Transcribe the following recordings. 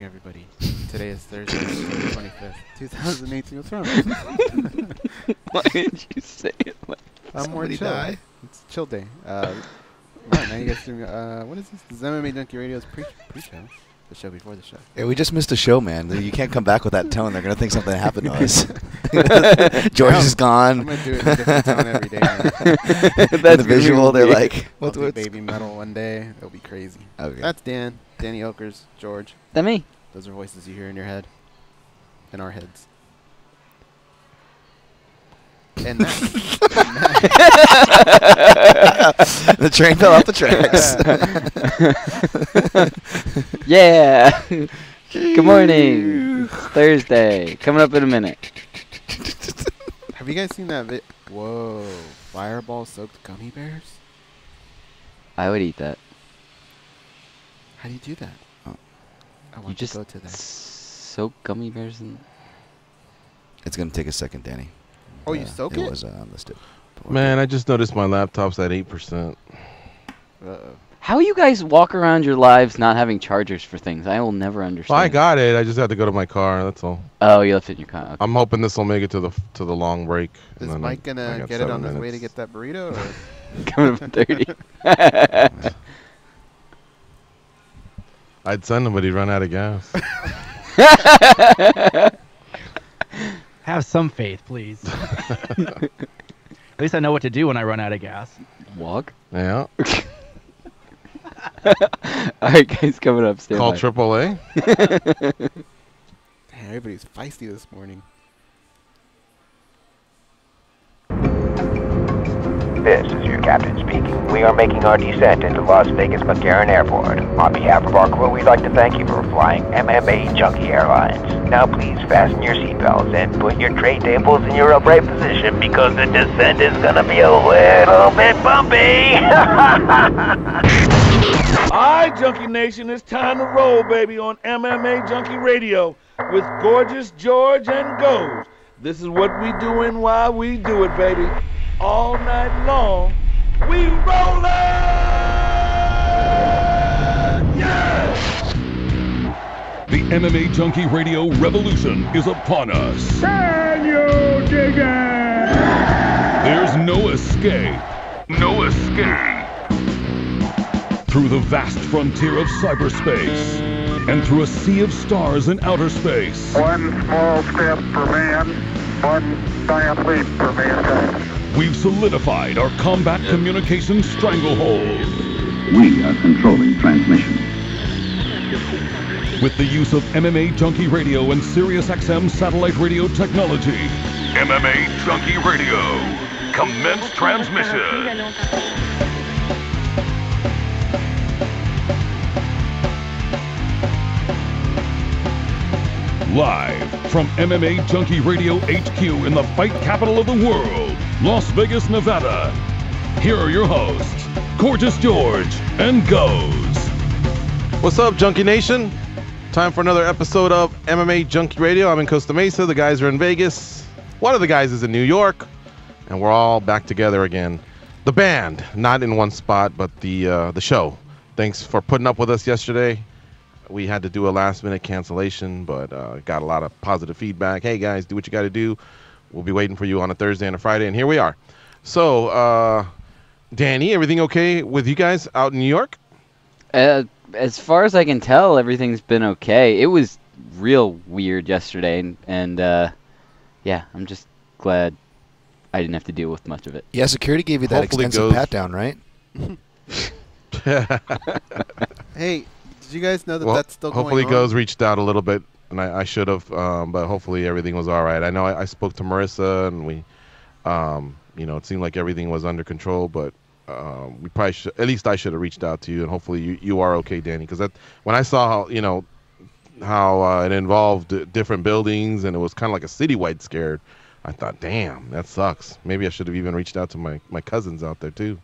Everybody, today is Thursday, September 25th, 2018. What's wrong? Why did you say it like I'm more chill. Die? It's a chill day. Right, now you guys doing, what is this? This is MMAjunkie Radio's pre-show. The show before the show. Yeah, we just missed a show, man. You can't come back with that tone. They're going to think something happened to us. George is gone. I'm going to do it in a different tone every day. That's the visual, they're like, what's baby metal one day. It'll be crazy. Okay. That's Dan. Danny Okers, George. that me? Those are voices you hear in your head. In our heads. And that. The train fell off the tracks. Yeah. Good morning. It's Thursday. Coming up in a minute. Have you guys seen that Whoa. Fireball-soaked gummy bears? I would eat that. How do you do that? Oh. I You want just to go to that. soak gummy bears in. It's going to take a second, Danny. Oh, you soak it? It was listed. Man, I just noticed my laptop's at 8%. Uh-oh. How you guys walk around your lives not having chargers for things? I will never understand. Well, I got it. I just had to go to my car. That's all. Oh, you left it in your car. Okay. I'm hoping this will make it to the long break. Is and then Mike I gonna got get it 7 on his way to minutes. get that burrito? Or? Coming up in 30. I'd send him, but he'd run out of gas. Have some faith, please. At least I know what to do when I run out of gas. Walk. Yeah. All right, guys, coming up. Stand Call by. AAA. Man, everybody's feisty this morning. This is your captain speaking. We are making our descent into Las Vegas McCarran Airport. On behalf of our crew, we'd like to thank you for flying MMAjunkie Airlines. Now please fasten your seatbelts and put your tray tables in your upright position because the descent is gonna be a little bit bumpy. Alright, Junkie Nation, it's time to roll, baby, on MMAjunkie Radio with Gorgeous George and Goes. This is what we doing while we do it, baby. All night long, we rollin'! Yeah! The MMAjunkie Radio revolution is upon us. Can you dig it? There's no escape. No escape. Through the vast frontier of cyberspace and through a sea of stars in outer space. One small step for man, one giant leap for mankind. We've solidified our combat communications stranglehold. We are controlling transmission. With the use of MMAjunkie Radio and SiriusXM satellite radio technology. MMAjunkie Radio. Commence transmission. Live from MMAjunkie Radio HQ in the fight capital of the world, Las Vegas, Nevada. Here are your hosts, Gorgeous George and Goes. What's up, Junkie Nation? Time for another episode of MMAjunkie Radio. I'm in Costa Mesa. The guys are in Vegas. One of the guys is in New York. And we're all back together again. The band, not in one spot, but the show. Thanks for putting up with us yesterday. We had to do a last-minute cancellation, but got a lot of positive feedback. Hey, guys, do what you got to do. We'll be waiting for you on a Thursday and a Friday, and here we are. So, Danny, everything okay with you guys out in New York? As far as I can tell, everything's been okay. It was real weird yesterday, and yeah, I'm just glad I didn't have to deal with much of it. Yeah, security gave you that Hopefully extensive pat-down, right? Hey, did you guys know that Well, that's still going on? hopefully Goes reached out a little bit, and I should have, but hopefully everything was all right. I know I spoke to Marissa, and we, it seemed like everything was under control, but we probably should, at least I should have reached out to you, and hopefully you are okay, Danny, because when I saw how it involved different buildings, and it was kind of like a citywide scare, I thought, damn, that sucks. Maybe I should have even reached out to my cousins out there too.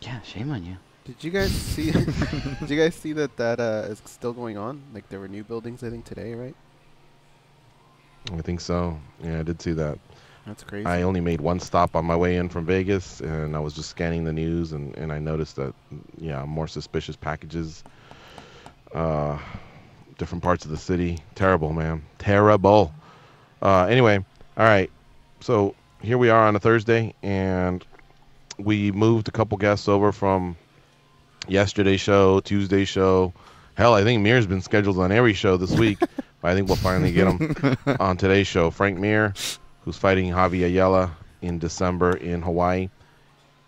Yeah, shame on you. Did you guys see? Did you guys see that is still going on? Like there were new buildings, I think today, right? I think so. Yeah, I did see that. That's crazy. I only made one stop on my way in from Vegas, and I was just scanning the news, and I noticed that, yeah, more suspicious packages. different parts of the city. Terrible, man. Terrible. Anyway, all right. So here we are on a Thursday, and we moved a couple guests over from yesterday's show, Tuesday's show. Hell, I think Mir's been scheduled on every show this week. But I think we'll finally get him on today's show. Frank Mir, who's fighting Javi Ayala in December in Hawaii.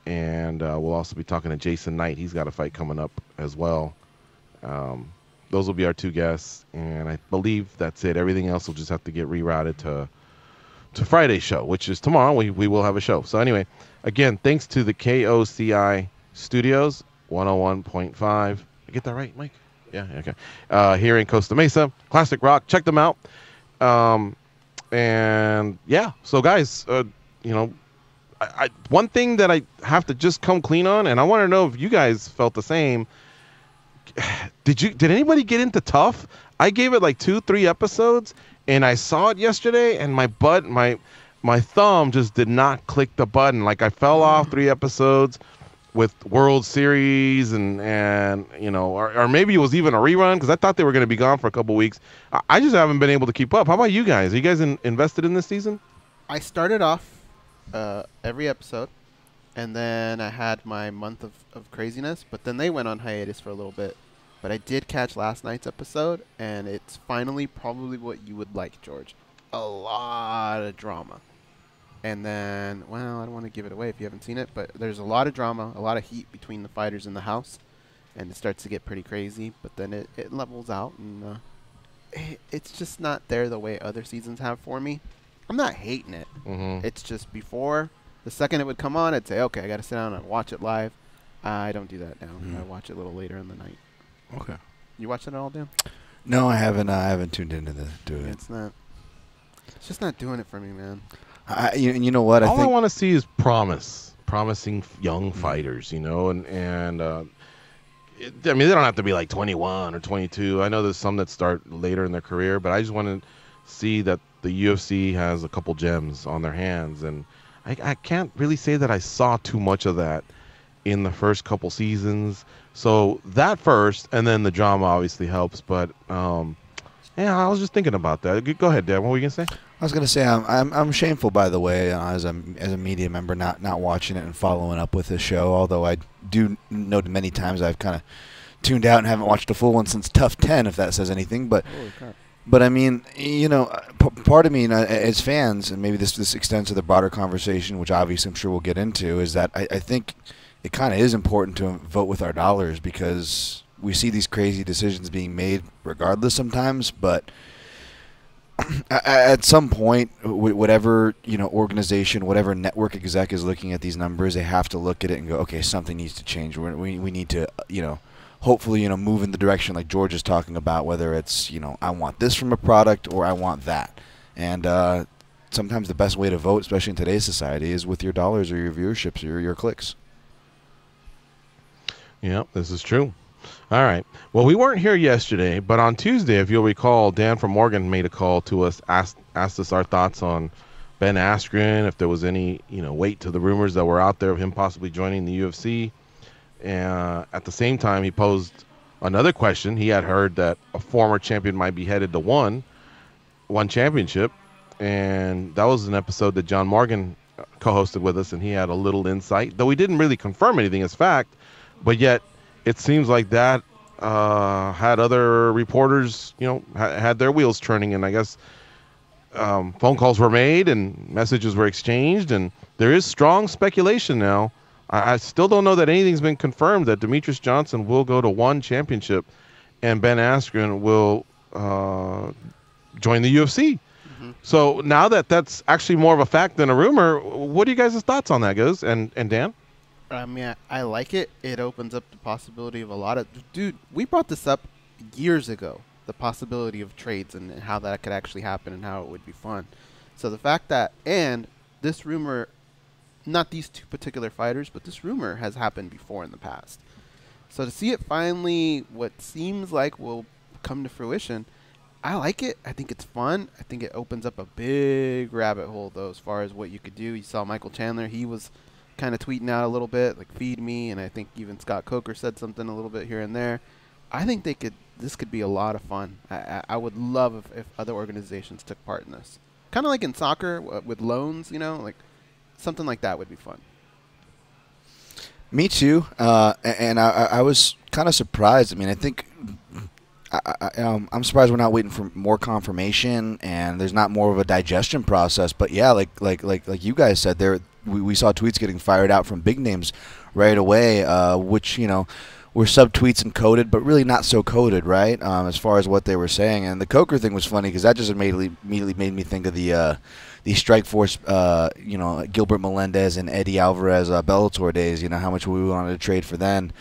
And we'll also be talking to Jason Knight. He's got a fight coming up as well. Those will be our two guests. And I believe that's it. Everything else will just have to get rerouted to Friday's show, which is tomorrow. We will have a show. So anyway, again, thanks to the KOCI Studios, 101.5. I get that right, Mike? Yeah, okay. Here in Costa Mesa, classic rock. Check them out. And yeah, so guys, one thing that I have to just come clean on, and I want to know if you guys felt the same. Did anybody get into Tough? I gave it like 2-3 episodes, and I saw it yesterday, and my thumb just did not click the button. Like I fell off 3 episodes with World Series and or maybe it was even a rerun because I thought they were going to be gone for a couple weeks. I just haven't been able to keep up. How about you guys? Are you guys invested in this season? I started off every episode, and then I had my month of craziness, but then they went on hiatus for a little bit. But I did catch last night's episode, and it's finally probably what you would like, George. A lot of drama. And then, well, I don't want to give it away if you haven't seen it, but there's a lot of drama, a lot of heat between the fighters in the house, and it starts to get pretty crazy, but then it levels out, and it's just not there the way other seasons have for me. I'm not hating it. Mm-hmm. It's just before, the second it would come on, I'd say, okay, I got to sit down and watch it live. I don't do that now. I watch it a little later in the night. Okay. You watch it at all, Dan? No, I haven't. I haven't tuned into it. It's just not doing it for me, man. You know what? All I want to see is promising young fighters, and I mean, they don't have to be like 21 or 22. I know there's some that start later in their career, but I just want to see that the UFC has a couple gems on their hands, and I can't really say that I saw too much of that in the first couple seasons. So that first, and then the drama obviously helps, but yeah, I was just thinking about that. Go ahead, Dad. What were you gonna say? I was gonna say I'm shameful, by the way, as a media member, not watching it and following up with the show. Although I do know many times I've kind of tuned out and haven't watched a full one since Tough 10, if that says anything. But I mean, part of me, as fans, and maybe this extends to the broader conversation, which obviously I'm sure we'll get into, is that I think it kind of is important to vote with our dollars because we see these crazy decisions being made regardless sometimes, but at some point, whatever organization, whatever network exec is looking at these numbers, they have to look at it and go, okay, something needs to change. We need to hopefully move in the direction like George is talking about, whether it's I want this from a product or I want that. And sometimes the best way to vote, especially in today's society, is with your dollars or your viewerships or your clicks. Yeah, this is true. All right. Well, we weren't here yesterday, but on Tuesday, if you'll recall, Dan from Morgan made a call to us, asked us our thoughts on Ben Askren, if there was any weight to the rumors that were out there of him possibly joining the UFC. And at the same time, he posed another question. He had heard that a former champion might be headed to one championship, and that was an episode that John Morgan co-hosted with us, and he had a little insight, though he didn't really confirm anything as fact, but yet it seems like that had other reporters, had their wheels turning, and I guess phone calls were made and messages were exchanged, and there is strong speculation now. I still don't know that anything's been confirmed that Demetrius Johnson will go to one championship and Ben Askren will join the UFC. Mm-hmm. So now that that's actually more of a fact than a rumor, what are you guys' thoughts on that, guys? And Dan? I mean, I like it. It opens up the possibility of a lot of... Dude, we brought this up years ago, the possibility of trades and how that could actually happen and how it would be fun. So the fact that... And this rumor... Not these two particular fighters, but this rumor has happened before in the past. So to see it finally, what seems like will come to fruition, I like it. I think it's fun. I think it opens up a big rabbit hole, though, as far as what you could do. You saw Michael Chandler. He was kind of tweeting out a little bit, like, feed me, and I think even Scott Coker said something a little bit here and there. I think they could this could be a lot of fun. I would love if other organizations took part in this. Kind of like in soccer with loans, like something like that would be fun. Me too. And I was kind of surprised. I mean, I think I'm surprised we're not waiting for more confirmation and there's not more of a digestion process. But yeah, like you guys said, we saw tweets getting fired out from big names right away, which were sub-tweets and coded, but really not so coded, right? As far as what they were saying. And the Coker thing was funny because that just immediately made me think of the Strikeforce, Gilbert Melendez and Eddie Alvarez Bellator days. How much we wanted to trade for then.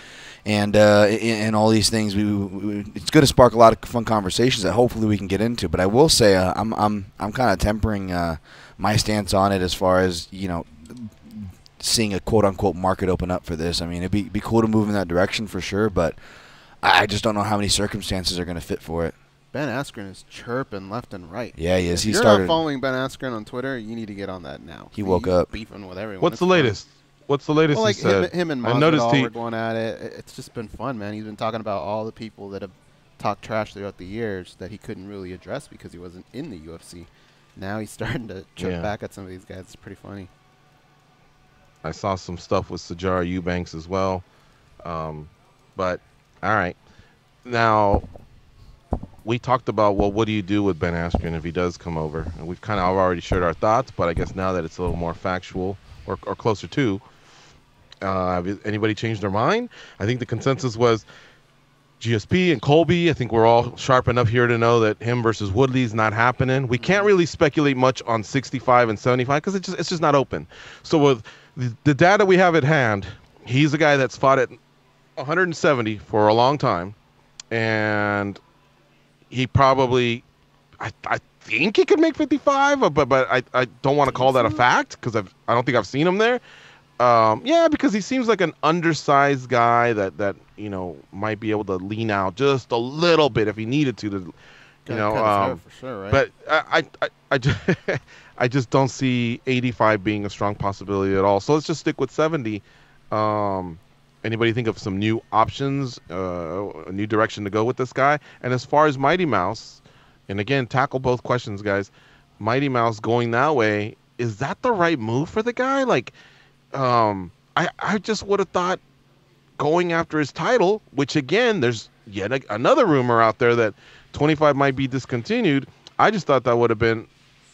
And all these things, it's going to spark a lot of fun conversations that hopefully we can get into. But I will say I'm kind of tempering my stance on it as far as seeing a quote-unquote market open up for this. I mean, it'd be cool to move in that direction for sure, but I just don't know how many circumstances are going to fit for it. Ben Askren is chirping left and right. Yeah, he is. If you're not following Ben Askren on Twitter, you need to get on that now. He woke up. Beefing with everyone. What's the latest? What's the latest? Well, like he said? him and Masvidal were going at it. It's just been fun, man. He's been talking about all the people that have talked trash throughout the years that he couldn't really address because he wasn't in the UFC. Now he's starting to chip back at some of these guys. It's pretty funny. I saw some stuff with Sajara Eubanks as well. But, all right. Now, we talked about, well, what do you do with Ben Askren if he does come over? And we've kind of already shared our thoughts, but I guess now that it's a little more factual or closer to, anybody changed their mind? I think the consensus was GSP and Colby. I think we're all sharp enough here to know that him versus Woodley's not happening. We can't really speculate much on 65 and 75 because it's just not open. So with the data we have at hand, he's a guy that's fought at 170 for a long time, and he probably, I think he could make 55, but I don't want to call that a fact because I don't think I've seen him there. Yeah, because he seems like an undersized guy that might be able to lean out just a little bit if he needed to for sure, right? But I just don't see 85 being a strong possibility at all. So let's just stick with 70. Anybody think of some new options, a new direction to go with this guy? And as far as Mighty Mouse, and again, tackle both questions, guys. Mighty Mouse going that way, is that the right move for the guy? Like, I just would have thought going after his title, which again, there's yet another rumor out there that 25 might be discontinued. I just thought that would have been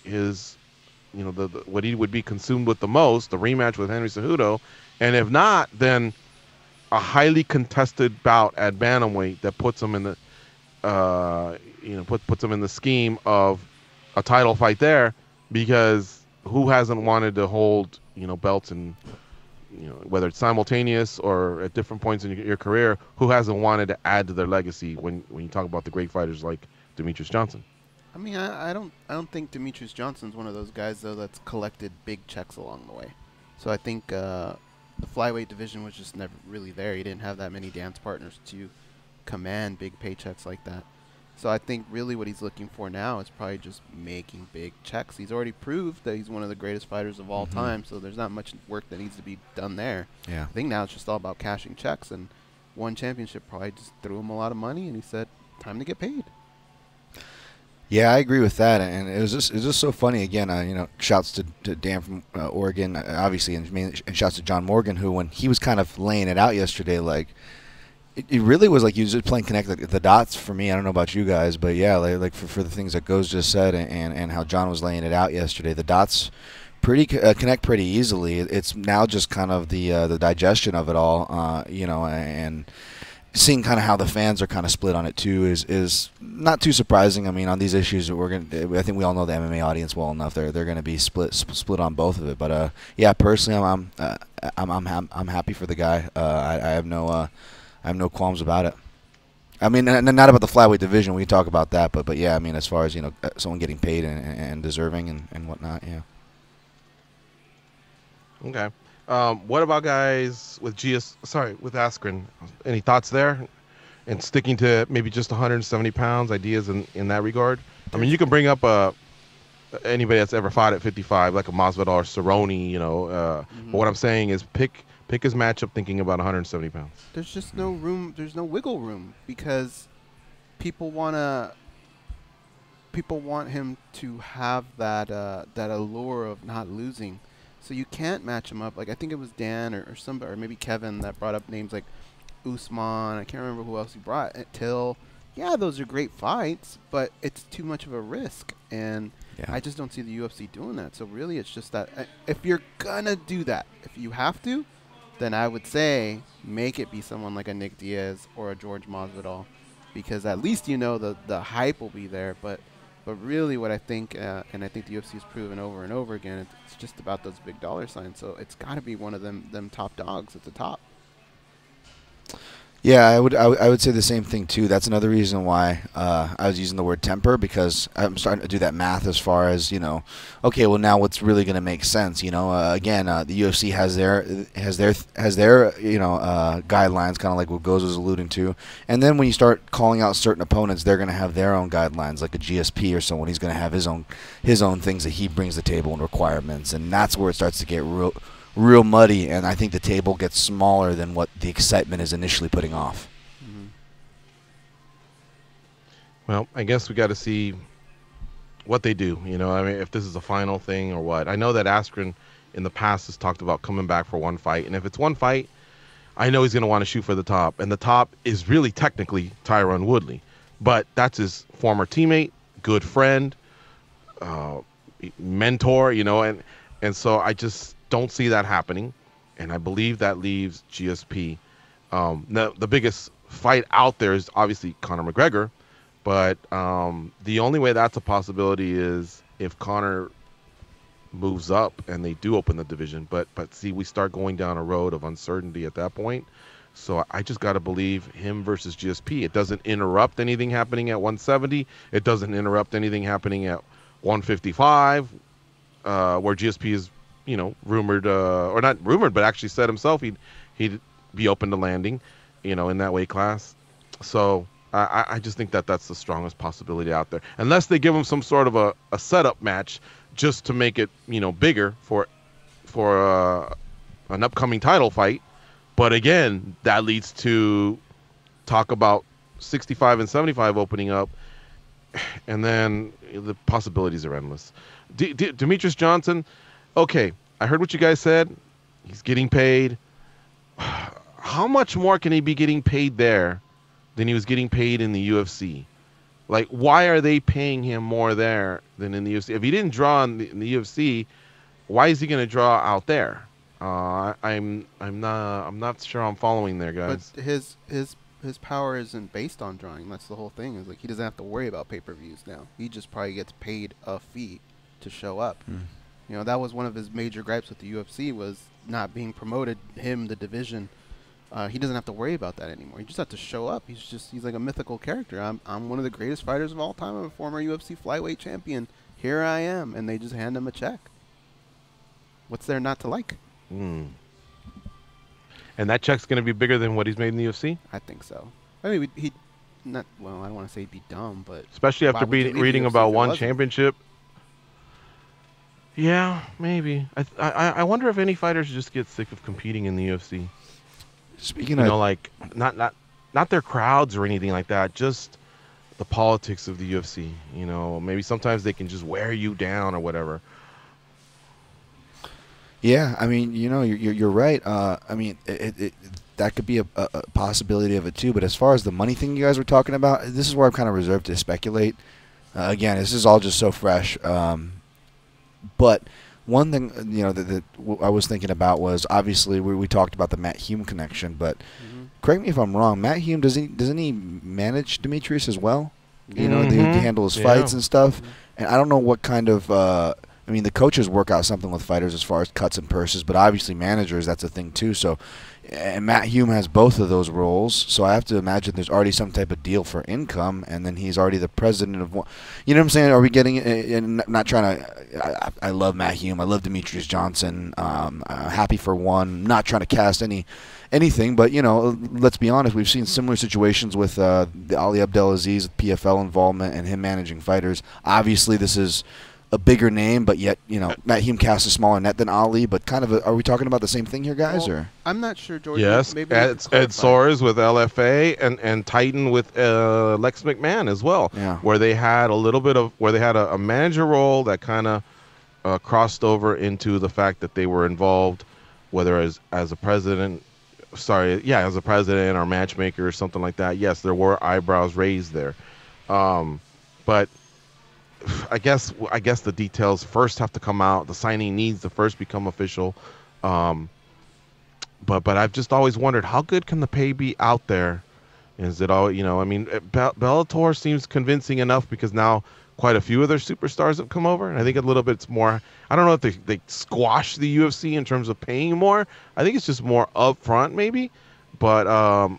his, what he would be consumed with the most, the rematch with Henry Cejudo. And if not, then a highly contested bout at bantamweight that puts him in the, puts him in the scheme of a title fight there, because who hasn't wanted to hold, belts and, whether it's simultaneous or at different points in your career, who hasn't wanted to add to their legacy when you talk about the great fighters like Demetrius Johnson? I mean, I don't think Demetrius Johnson's one of those guys though that's collected big checks along the way. So I think the flyweight division was just never really there. He didn't have that many dance partners to command big paychecks like that. So I think really what he's looking for now is probably just making big checks. He's already proved that he's one of the greatest fighters of all time, so there's not much work that needs to be done there. Yeah. I think now it's just all about cashing checks, and one championship probably just threw him a lot of money, and he said, time to get paid. Yeah, I agree with that, and it was just so funny. Again, shouts to Dan from Oregon, obviously, and shouts to John Morgan, who when he was kind of laying it out yesterday, like it really was like he was just playing connect the dots for me. I don't know about you guys, but yeah, like for the things that Goz just said and how John was laying it out yesterday, the dots connect pretty easily. It's now just kind of the digestion of it all, and seeing kind of how the fans are kind of split on it too is not too surprising. I mean, on these issues, I think we all know the MMA audience well enough. They're going to be split on both of it. But yeah, personally, I'm happy for the guy. I have no qualms about it. I mean, not about the flyweight division. We can talk about that, but yeah, I mean, as far as someone getting paid and deserving and whatnot, yeah. Okay. What about guys with with Askren? Any thoughts there? And sticking to maybe just 170 pounds, ideas in that regard? I mean, you can bring up anybody that's ever fought at 55, like a Masvidal or Cerrone, But what I'm saying is pick his matchup thinking about 170 pounds. There's just no room. There's no wiggle room because people want him to have that allure of not losing. So you can't match him up. Like I think it was Dan or somebody, or maybe Kevin, that brought up names like Usman. I can't remember who else he brought. Till. Yeah, those are great fights, but it's too much of a risk, and I just don't see the UFC doing that. So really, it's just that if you're gonna do that, if you have to, then I would say make it be someone like a Nick Diaz or a George Masvidal, because at least the hype will be there. But really, what I think, and I think the UFC has proven over and over again, it's just about those big dollar signs. So it's got to be one of them top dogs at the top. Yeah, I would say the same thing too. That's another reason why I was using the word temper, because I'm starting to do that math as far as okay, well now what's really going to make sense? Again, the UFC has their guidelines, kind of like what Goz was alluding to, and then when you start calling out certain opponents, they're going to have their own guidelines, like a GSP or someone. He's going to have his own things that he brings to the table and requirements, and that's where it starts to get real muddy, and I think the table gets smaller than what the excitement is initially putting off. Mm-hmm. Well, I guess we got to see what they do. I mean, if this is a final thing or what. I know that Askren in the past has talked about coming back for one fight, and if it's one fight, I know he's going to want to shoot for the top, and the top is really technically Tyron Woodley, but that's his former teammate, good friend, mentor, and so I just don't see that happening, and I believe that leaves GSP. Now, the biggest fight out there is obviously Conor McGregor, but the only way that's a possibility is if Conor moves up and they do open the division. But see, we start going down a road of uncertainty at that point. So I just got to believe him versus GSP. It doesn't interrupt anything happening at 170. It doesn't interrupt anything happening at 155, where GSP is rumored, or not rumored, but actually said himself he'd be open to landing, in that weight class. So I just think that's the strongest possibility out there, unless they give him some sort of a setup match just to make it bigger for an upcoming title fight. But again, that leads to talk about 65 and 75 opening up, and then the possibilities are endless. Demetrius Johnson. Okay, I heard what you guys said. He's getting paid. How much more can he be getting paid there than he was getting paid in the UFC? Like, why are they paying him more there than in the UFC? If he didn't draw in the UFC, why is he going to draw out there? I'm not sure I'm following there, guys. But his power isn't based on drawing. That's the whole thing. Is like he doesn't have to worry about pay-per-views now. He just probably gets paid a fee to show up. That was one of his major gripes with the UFC, was not being promoted, the division. He doesn't have to worry about that anymore. He just has to show up. He's like a mythical character. I'm one of the greatest fighters of all time. I'm a former UFC flyweight champion. Here I am, and they just hand him a check. What's there not to like? And that check's going to be bigger than what he's made in the UFC? I think so. I mean, I don't want to say he'd be dumb, but especially after reading about one championship. Yeah, maybe. I wonder if any fighters just get sick of competing in the UFC. Speaking of, like not their crowds or anything like that, just the politics of the UFC. Maybe sometimes they can just wear you down or whatever. Yeah, I mean, you're right. I mean, that could be a possibility of it too. But as far as the money thing you guys were talking about, this is where I'm kind of reserved to speculate. Again, this is all just so fresh. But one thing, that I was thinking about was, obviously we talked about the Matt Hume connection, but correct me if I'm wrong. Matt Hume, doesn't he manage Demetrius as well? They handle his fights and stuff. And I don't know what kind of. I mean, the coaches work out something with fighters as far as cuts and purses, but obviously managers, that's a thing too. So, and Matt Hume has both of those roles, so I have to imagine there's already some type of deal for income, and then he's already the president of one. You know what I'm saying? Are we getting? And not trying to. I love Matt Hume. I love Demetrius Johnson. Happy for one. Not trying to cast anything, but let's be honest. We've seen similar situations with the Ali Abdelaziz with PFL involvement and him managing fighters. Obviously, this is a bigger name, but yet Mahim casts a smaller net than Ali. But kind of, are we talking about the same thing here, guys? Well, or I'm not sure, George. Yes, maybe Ed Soares with LFA and Titan with Lex McMahon as well. Yeah. Where they had a little bit of a manager role that kind of crossed over into the fact that they were involved, whether as a president. As a president or matchmaker or something like that. Yes, there were eyebrows raised there, but I guess the details first have to come out. The signing needs to first become official. But I've just always wondered, how good can the pay be out there? Is it all, I mean, Bellator seems convincing enough because now quite a few of their superstars have come over. And I think a little bit more, I don't know if they squash the UFC in terms of paying more. I think it's just more upfront maybe. But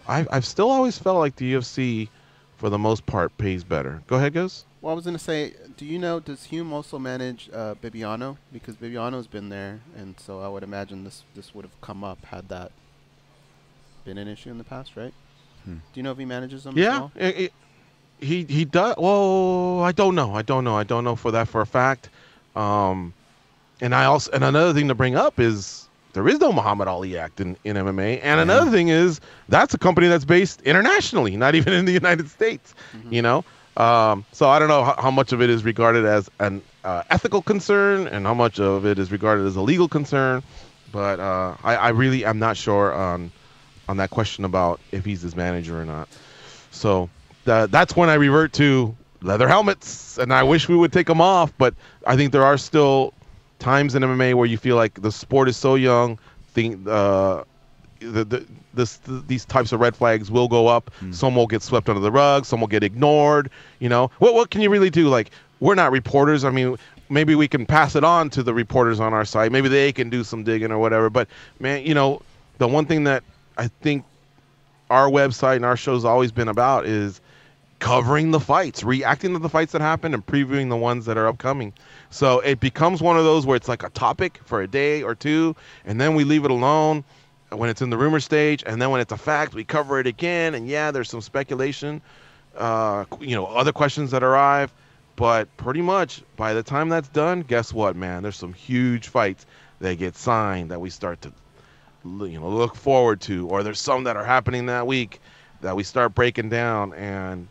I've still always felt like the UFC, for the most part, pays better. Go ahead, Gus. Well, I was going to say, does Hume also manage Bibiano? Because Bibiano's been there, and so I would imagine this would have come up had that been an issue in the past, right? Do you know if he manages them as well? He does. Well, I don't know for a fact. And another thing to bring up is there is no Muhammad Ali Act in MMA. And another thing is that's a company that's based internationally, not even in the United States, So I don't know how much of it is regarded as an ethical concern and how much of it is regarded as a legal concern. But I really am not sure on that question about if he's his manager or not. So that's when I revert to leather helmets, and I wish we would take them off. But I think there are still times in MMA where you feel like the sport is so young. These types of red flags will go up. Some will get swept under the rug. Some will get ignored. What can you really do? Like, we're not reporters. I mean, maybe we can pass it on to the reporters on our site. Maybe they can do some digging or whatever. But man, the one thing that I think our website and our show's always been about is covering the fights, reacting to the fights that happen, and previewing the ones that are upcoming. So it becomes one of those where it's like a topic for a day or two, and then we leave it alone when it's in the rumor stage, and then when it's a fact, we cover it again. And there's some speculation, other questions that arrive, but pretty much by the time that's done, guess what, man? There's some huge fights that get signed that we start to look forward to, or there's some that are happening that week that we start breaking down, and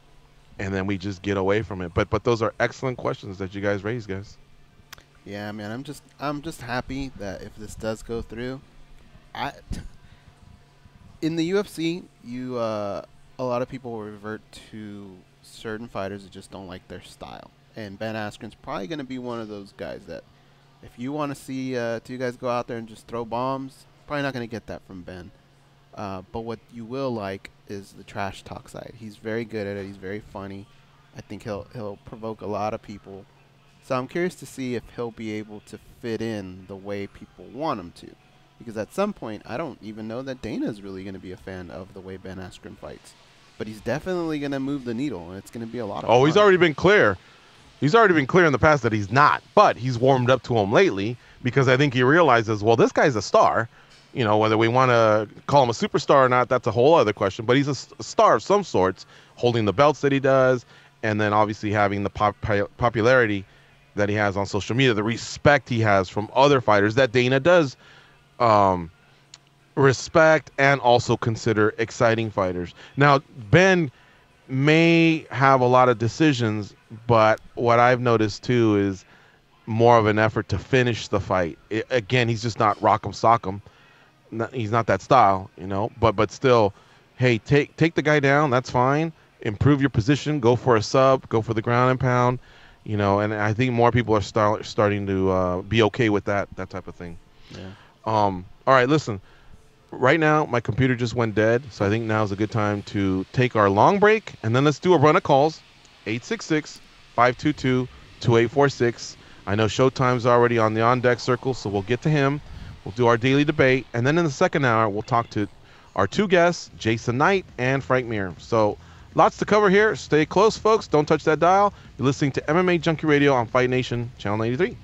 then we just get away from it. But those are excellent questions that you guys raised, guys. Yeah, man, I'm just happy that if this does go through, in the UFC, a lot of people will revert to certain fighters that just don't like their style, and Ben Askren's probably going to be one of those guys that, if you want to see two guys go out there and just throw bombs, probably not going to get that from Ben. But what you will like is the trash talk side. He's very good at it. He's very funny. I think he'll provoke a lot of people. So I'm curious to see if he'll be able to fit in the way people want him to. Because at some point, I don't even know that Dana's really going to be a fan of the way Ben Askren fights. But he's definitely going to move the needle, and it's going to be a lot of fun. He's already been clear. He's already been clear in the past that he's not. But he's warmed up to him lately because I think he realizes, well, this guy's a star. Whether we want to call him a superstar or not, that's a whole other question. But he's a star of some sorts, holding the belts that he does, and then obviously having the popularity that he has on social media, the respect he has from other fighters that Dana does respect and also consider exciting fighters. Now, Ben may have a lot of decisions, but what I've noticed too is more of an effort to finish the fight. Again, he's just not rock'em sock'em. He's not that style, but still, hey, take the guy down. That's fine. Improve your position. Go for a sub. Go for the ground and pound. And I think more people are starting to be okay with that type of thing. Yeah. All right, listen. Right now, my computer just went dead, so I think now is a good time to take our long break, and then let's do a run of calls. 866-522-2846. I know Showtime's already on the on-deck circle, so we'll get to him. We'll do our daily debate, and then in the second hour, we'll talk to our two guests, Jason Knight and Frank Mir. So lots to cover here. Stay close, folks. Don't touch that dial. You're listening to MMA Junkie Radio on Fight Nation, Channel 93.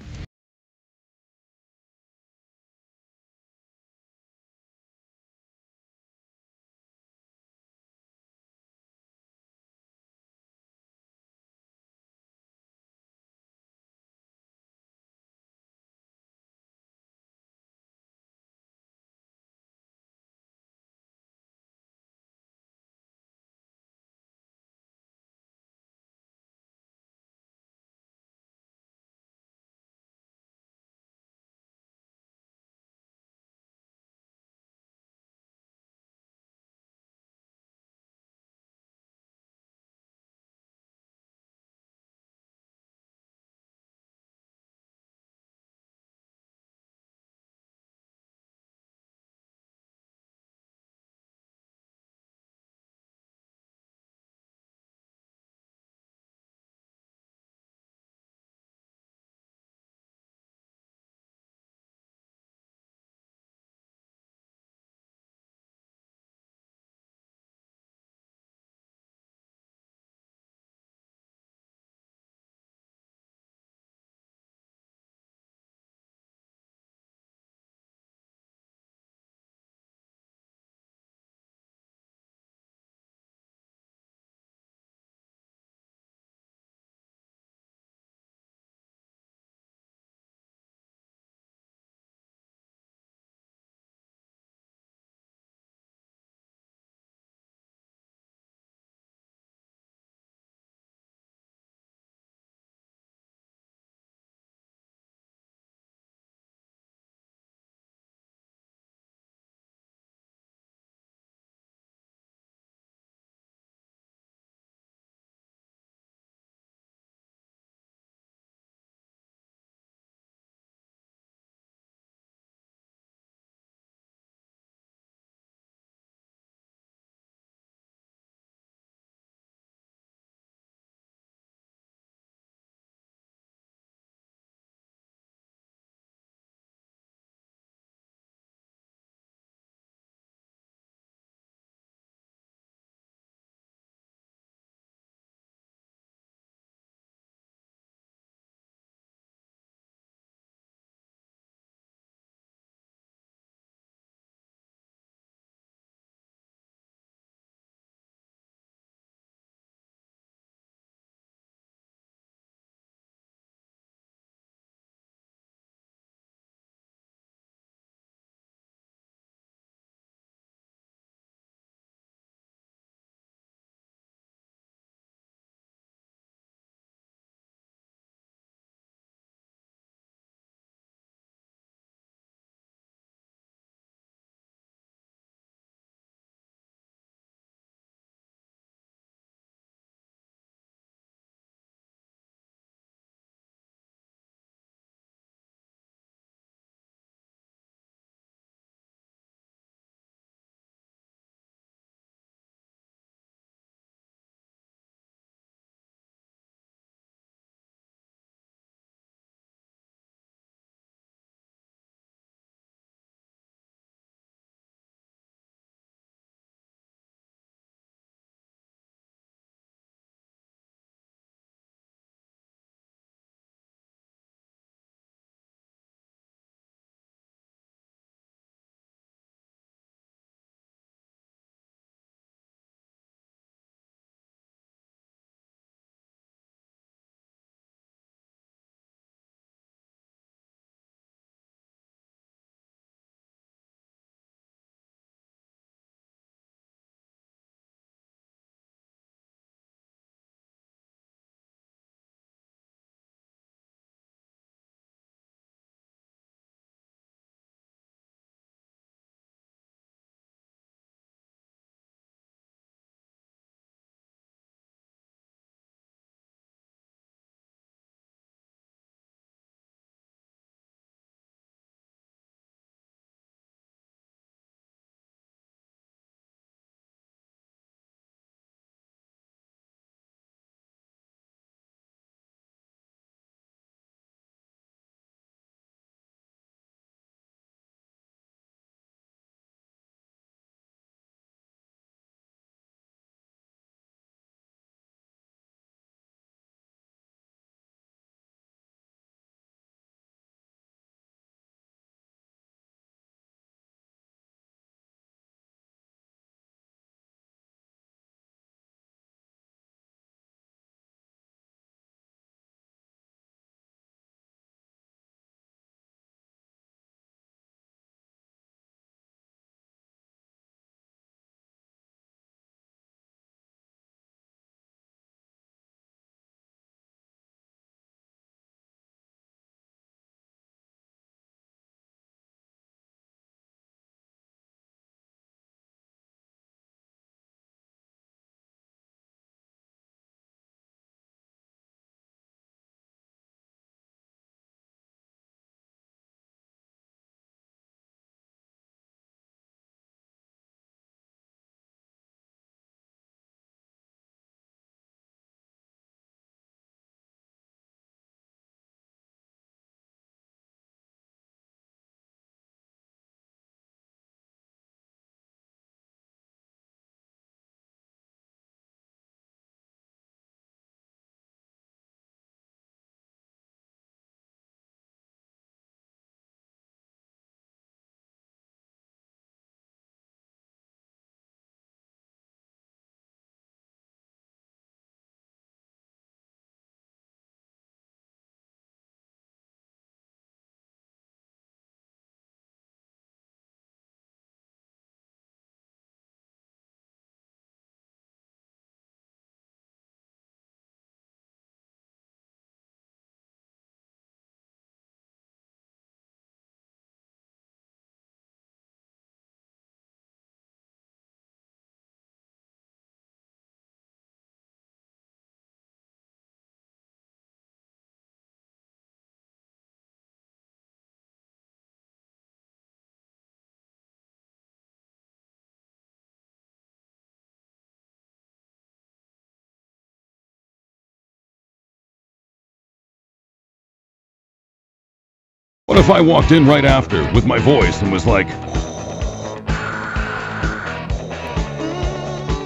What if I walked in right after with my voice and was like,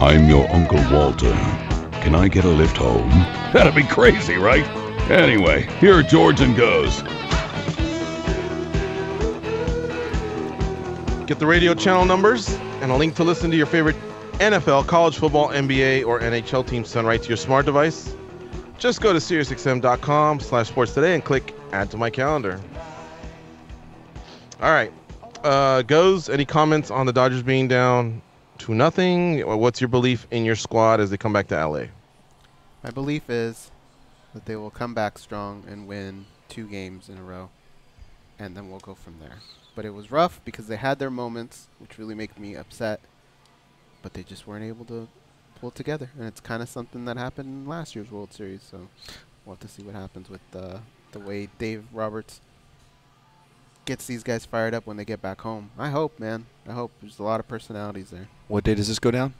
I'm your Uncle Walter. Can I get a lift home? That'd be crazy, right? Anyway, here George and goes. Get the radio channel numbers and a link to listen to your favorite NFL, college football, NBA, or NHL teams sent right to your smart device. Just go to SiriusXM.com/sports today and click Add to my calendar. All right. Goes, any comments on the Dodgers being down 2-0? Or what's your belief in your squad as they come back to LA? My belief is that they will come back strong and win 2 games in a row, and then we'll go from there. But it was rough because they had their moments, which really make me upset, but they just weren't able to pull it together. And it's kind of something that happened in last year's World Series, so we'll have to see what happens with the way Dave Roberts gets these guys fired up when they get back home. I hope, man. I hope. There's a lot of personalities there. What day does this go down?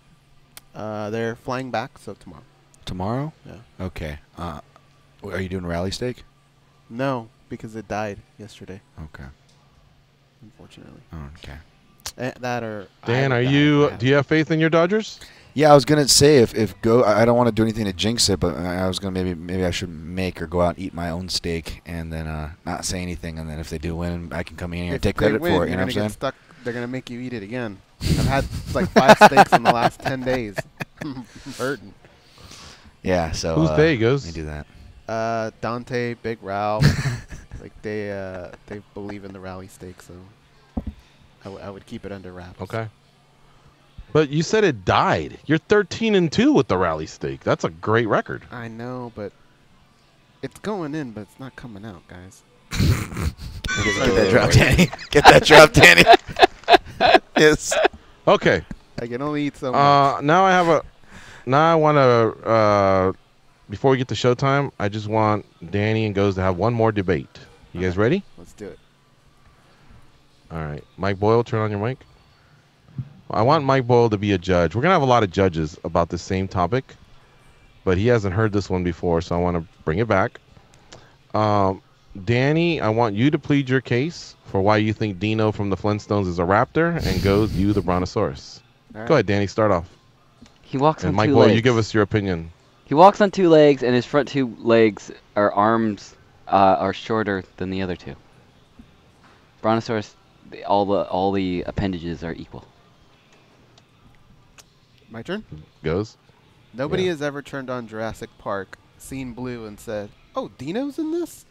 They're flying back, so tomorrow. Tomorrow? Yeah. Okay. Are you doing rally steak? No, because it died yesterday. Okay. Unfortunately. Okay. That or Dan, do you have faith in your Dodgers? Yeah, I was gonna say if go, I don't want to do anything to jinx it, but I was gonna maybe I should make or go out and eat my own steak and then not say anything, and then if they do win, I can come in here and take credit for it. You know what I'm saying? They're gonna make you eat it again. I've had like 5 steaks in the last 10 days. I'm hurting. Yeah. So whose day goes? Let me do that. Dante, Big Ralph, like they believe in the rally steak, so I would keep it under wraps. Okay. But you said it died. You're 13-2 with the rally steak. That's a great record. I know, but it's going in, but it's not coming out, guys. Get that drop, Danny. Get that drop, Danny. Yes. Okay. I can only eat so much. Now I want to, before we get to showtime, I just want Danny and Goes to have one more debate. You guys ready? Let's do it. All right. Mike Boyle, turn on your mic. I want Mike Boyle to be a judge. We're going to have a lot of judges about the same topic, but he hasn't heard this one before, so I want to bring it back. Danny, I want you to plead your case for why you think Dino from the Flintstones is a raptor, and Goes, you the Brontosaurus. Right. Go ahead, Danny, start off. He walks on Mike 2 Boyle, legs. you give us your opinion. He walks on 2 legs, and his front 2 legs or arms are shorter than the other 2. Brontosaurus, all the appendages are equal. My turn? Goes. Nobody has ever turned on Jurassic Park, seen Blue, and said, oh, Dino's in this?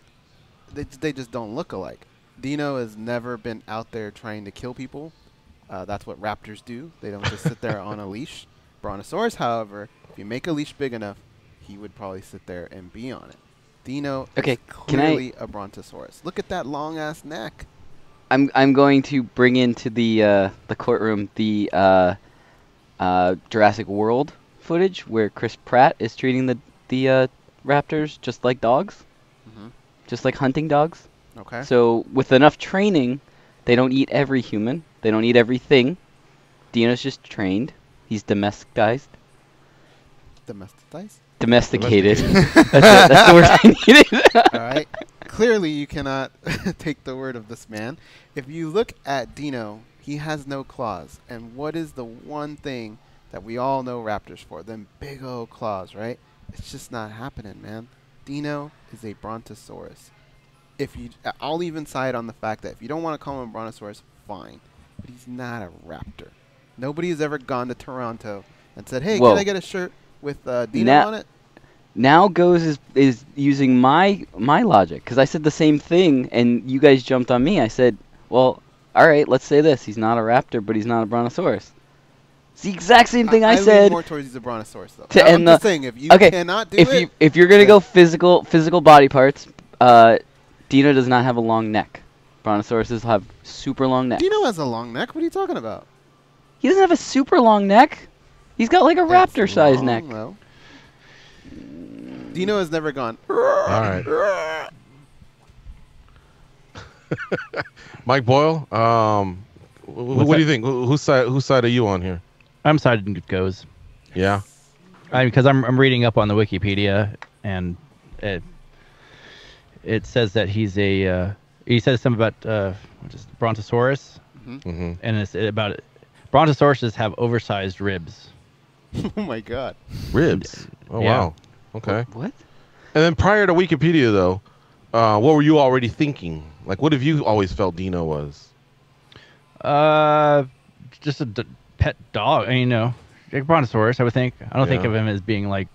They just don't look alike. Dino has never been out there trying to kill people. That's what raptors do. They don't just sit there on a leash. Brontosaurus, however, if you make a leash big enough, he would probably sit there and be on it. Dino is clearly a Brontosaurus. Look at that long-ass neck. I'm going to bring into the courtroom the Jurassic World footage where Chris Pratt is treating the raptors just like dogs, just like hunting dogs. Okay. So with enough training, they don't eat every human. They don't eat everything. Dino's just trained. He's domesticized. Domesticated. That's the word I needed. All right. Clearly, you cannot take the word of this man. If you look at Dino, he has no claws. And what is the one thing that we all know raptors for? Them big old claws, right? It's just not happening, man. Dino is a Brontosaurus. I'll even side on the fact that if you don't want to call him a Brontosaurus, fine. But he's not a raptor. Nobody has ever gone to Toronto and said, hey, can I get a shirt with Dino on it? Now Goes is using my logic, because I said the same thing, and you guys jumped on me. I said, well, all right, let's say this. He's not a raptor, but he's not a Brontosaurus. It's the exact same thing I said. I lean more towards he's a Brontosaurus, though. I'm just saying, if you cannot do it... If you're going to go physical body parts, Dino does not have a long neck. Brontosauruses have super long necks. Dino has a long neck. What are you talking about? He doesn't have a super long neck. He's got like a raptor-sized neck. Though. Dino has never gone. All right. Mike Boyle, what do you think? Whose side are you on here? I'm siding with Goes. Yeah. Because I'm reading up on the Wikipedia, and it says that he's a he says something about Brontosaurus, Mm-hmm. and it's about Brontosauruses have oversized ribs. Oh my God. Ribs. Oh Yeah. wow. Okay. What? And then prior to Wikipedia, though, what were you already thinking? Like, what have you always felt Dino was? Just a pet dog. Like Brontosaurus, I would think. I don't think Yeah. of him as being like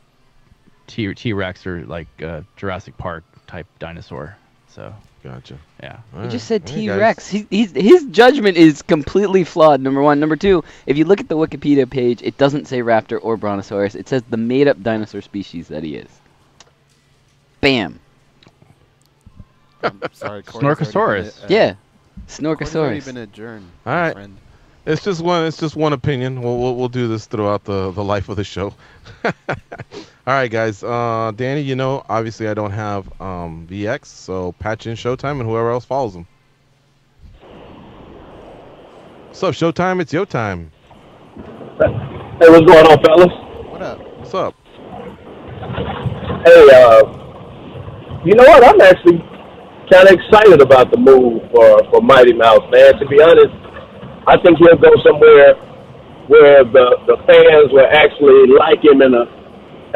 T-Rex or like Jurassic Park type dinosaur. So Gotcha. yeah. You just said All right, guys. T-Rex. His judgment is completely flawed, number one. Number two, if you look at the Wikipedia page, it doesn't say raptor or brontosaurus. It says the made-up dinosaur species that he is. Bam. I'm sorry. Corey's already Snorkosaurus. been, Yeah. Corey's already Snorkosaurus. been adjourned. All right. Friend. It's just one opinion. We'll do this throughout the life of the show. All right, guys. Danny, obviously I don't have VX, so patch in Showtime and whoever else follows him. What's up, Showtime? It's your time. Hey, what's going on, fellas? What up? What's up? Hey, you know what? I'm actually kind of excited about the move for Mighty Mouse, man. To be honest, I think he'll go somewhere where the fans will actually like him and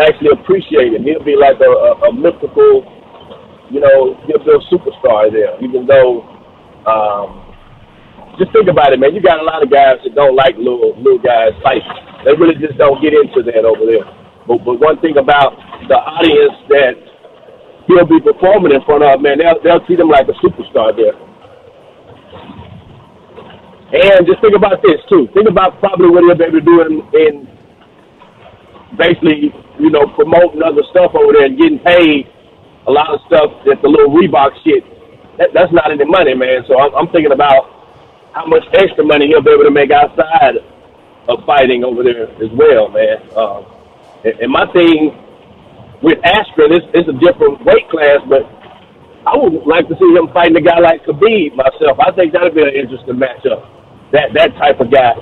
actually appreciate him. He'll be like a mythical, he'll be a superstar there. Even though, just think about it, man. You got a lot of guys that don't like little guys fighting. They really just don't get into that over there. But one thing about the audience that he'll be performing in front of, man, they'll treat him like a superstar there. And just think about this, too. Think about probably what he'll be able to do in basically, promoting other stuff over there and getting paid a lot of stuff that's the little Reebok shit. That's not any money, man. So I'm thinking about how much extra money he'll be able to make outside of fighting over there as well, man. And my thing with Askren, it's a different weight class, but I would like to see him fighting a guy like Khabib myself. I think that would be an interesting matchup. That type of guy,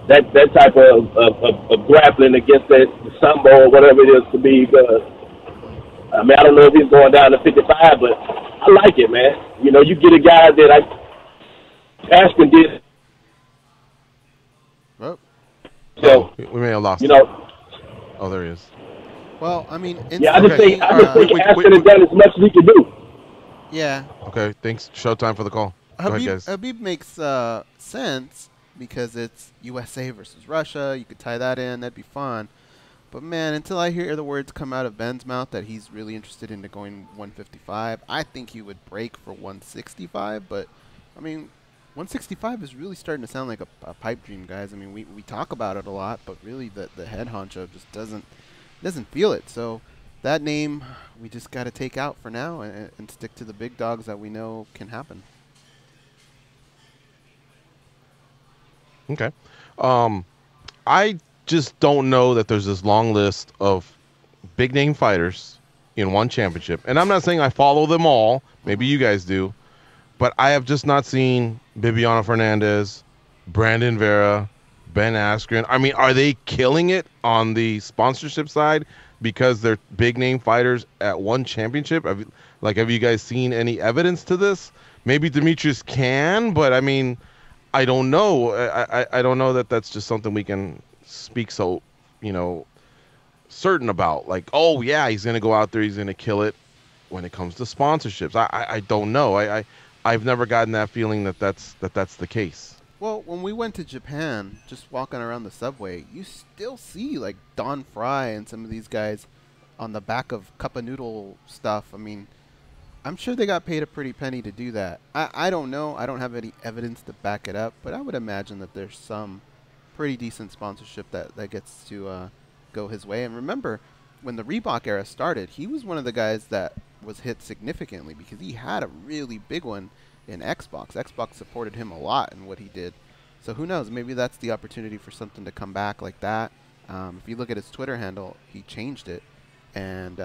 that type of grappling against the sambo or whatever it is Khabib does. I mean, I don't know if he's going down to 55, but I like it, man. You get a guy that Askren did. Oh. So we may have lost. Oh, there he is. Well, I mean, yeah, I just think Askren has done as much as he can do. Yeah. Okay, thanks, Showtime, for the call. Go ahead, guys. Habib makes sense because it's USA versus Russia. You could tie that in. That'd be fun. But, man, until I hear the words come out of Ben's mouth that he's really interested in going 155, I think he would break for 165. But, I mean, 165 is really starting to sound like a pipe dream, guys. I mean, we talk about it a lot, but really the head honcho just doesn't feel it. So that name we just got to take out for now and stick to the big dogs that we know can happen. Okay. I just don't know that there's this long list of big name fighters in one championship. And I'm not saying I follow them all. Maybe you guys do. But I have just not seen Bibiano Fernandez, Brandon Vera, Ben Askren. I mean, are they killing it on the sponsorship side because they're big name fighters at one championship? Have you guys seen any evidence to this? Maybe Demetrius can, but I mean, I don't know. I don't know that that's just something we can speak so, certain about. Like, oh yeah, he's gonna go out there, he's gonna kill it. When it comes to sponsorships, I don't know. I've never gotten that feeling that's the case. Well, when we went to Japan, just walking around the subway, you still see like Don Fry and some of these guys on the back of Cup of Noodle stuff. I mean, I'm sure they got paid a pretty penny to do that. I don't know. I don't have any evidence to back it up, but I would imagine that there's some pretty decent sponsorship that gets to go his way. And remember, when the Reebok era started, he was one of the guys that was hit significantly because he had a really big one in Xbox. Xbox supported him a lot in what he did. So who knows? Maybe that's the opportunity for something to come back like that. If you look at his Twitter handle, he changed it, and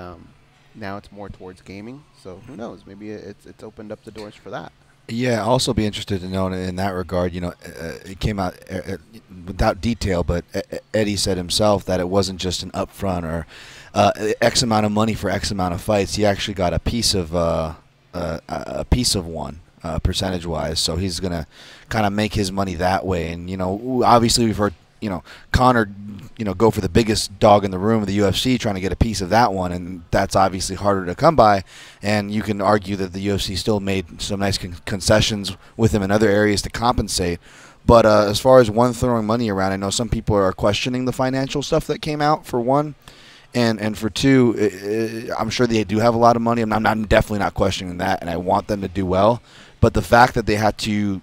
now it's more towards gaming. So who knows? Maybe it's opened up the doors for that. Yeah, I'll also be interested to know in that regard. It came out without detail, but Eddie said himself that it wasn't just an upfront or X amount of money for X amount of fights. He actually got a piece of one. percentage-wise. So he's going to kind of make his money that way. And, you know, obviously we've heard, you know, Conor, you know, go for the biggest dog in the room of the UFC, trying to get a piece of that one, and that's obviously harder to come by. And you can argue that the UFC still made some nice concessions with him in other areas to compensate. But as far as one throwing money around, I know some people are questioning the financial stuff that came out, for one. And for two, I'm sure they do have a lot of money. I'm definitely not questioning that, and I want them to do well. But the fact that they had to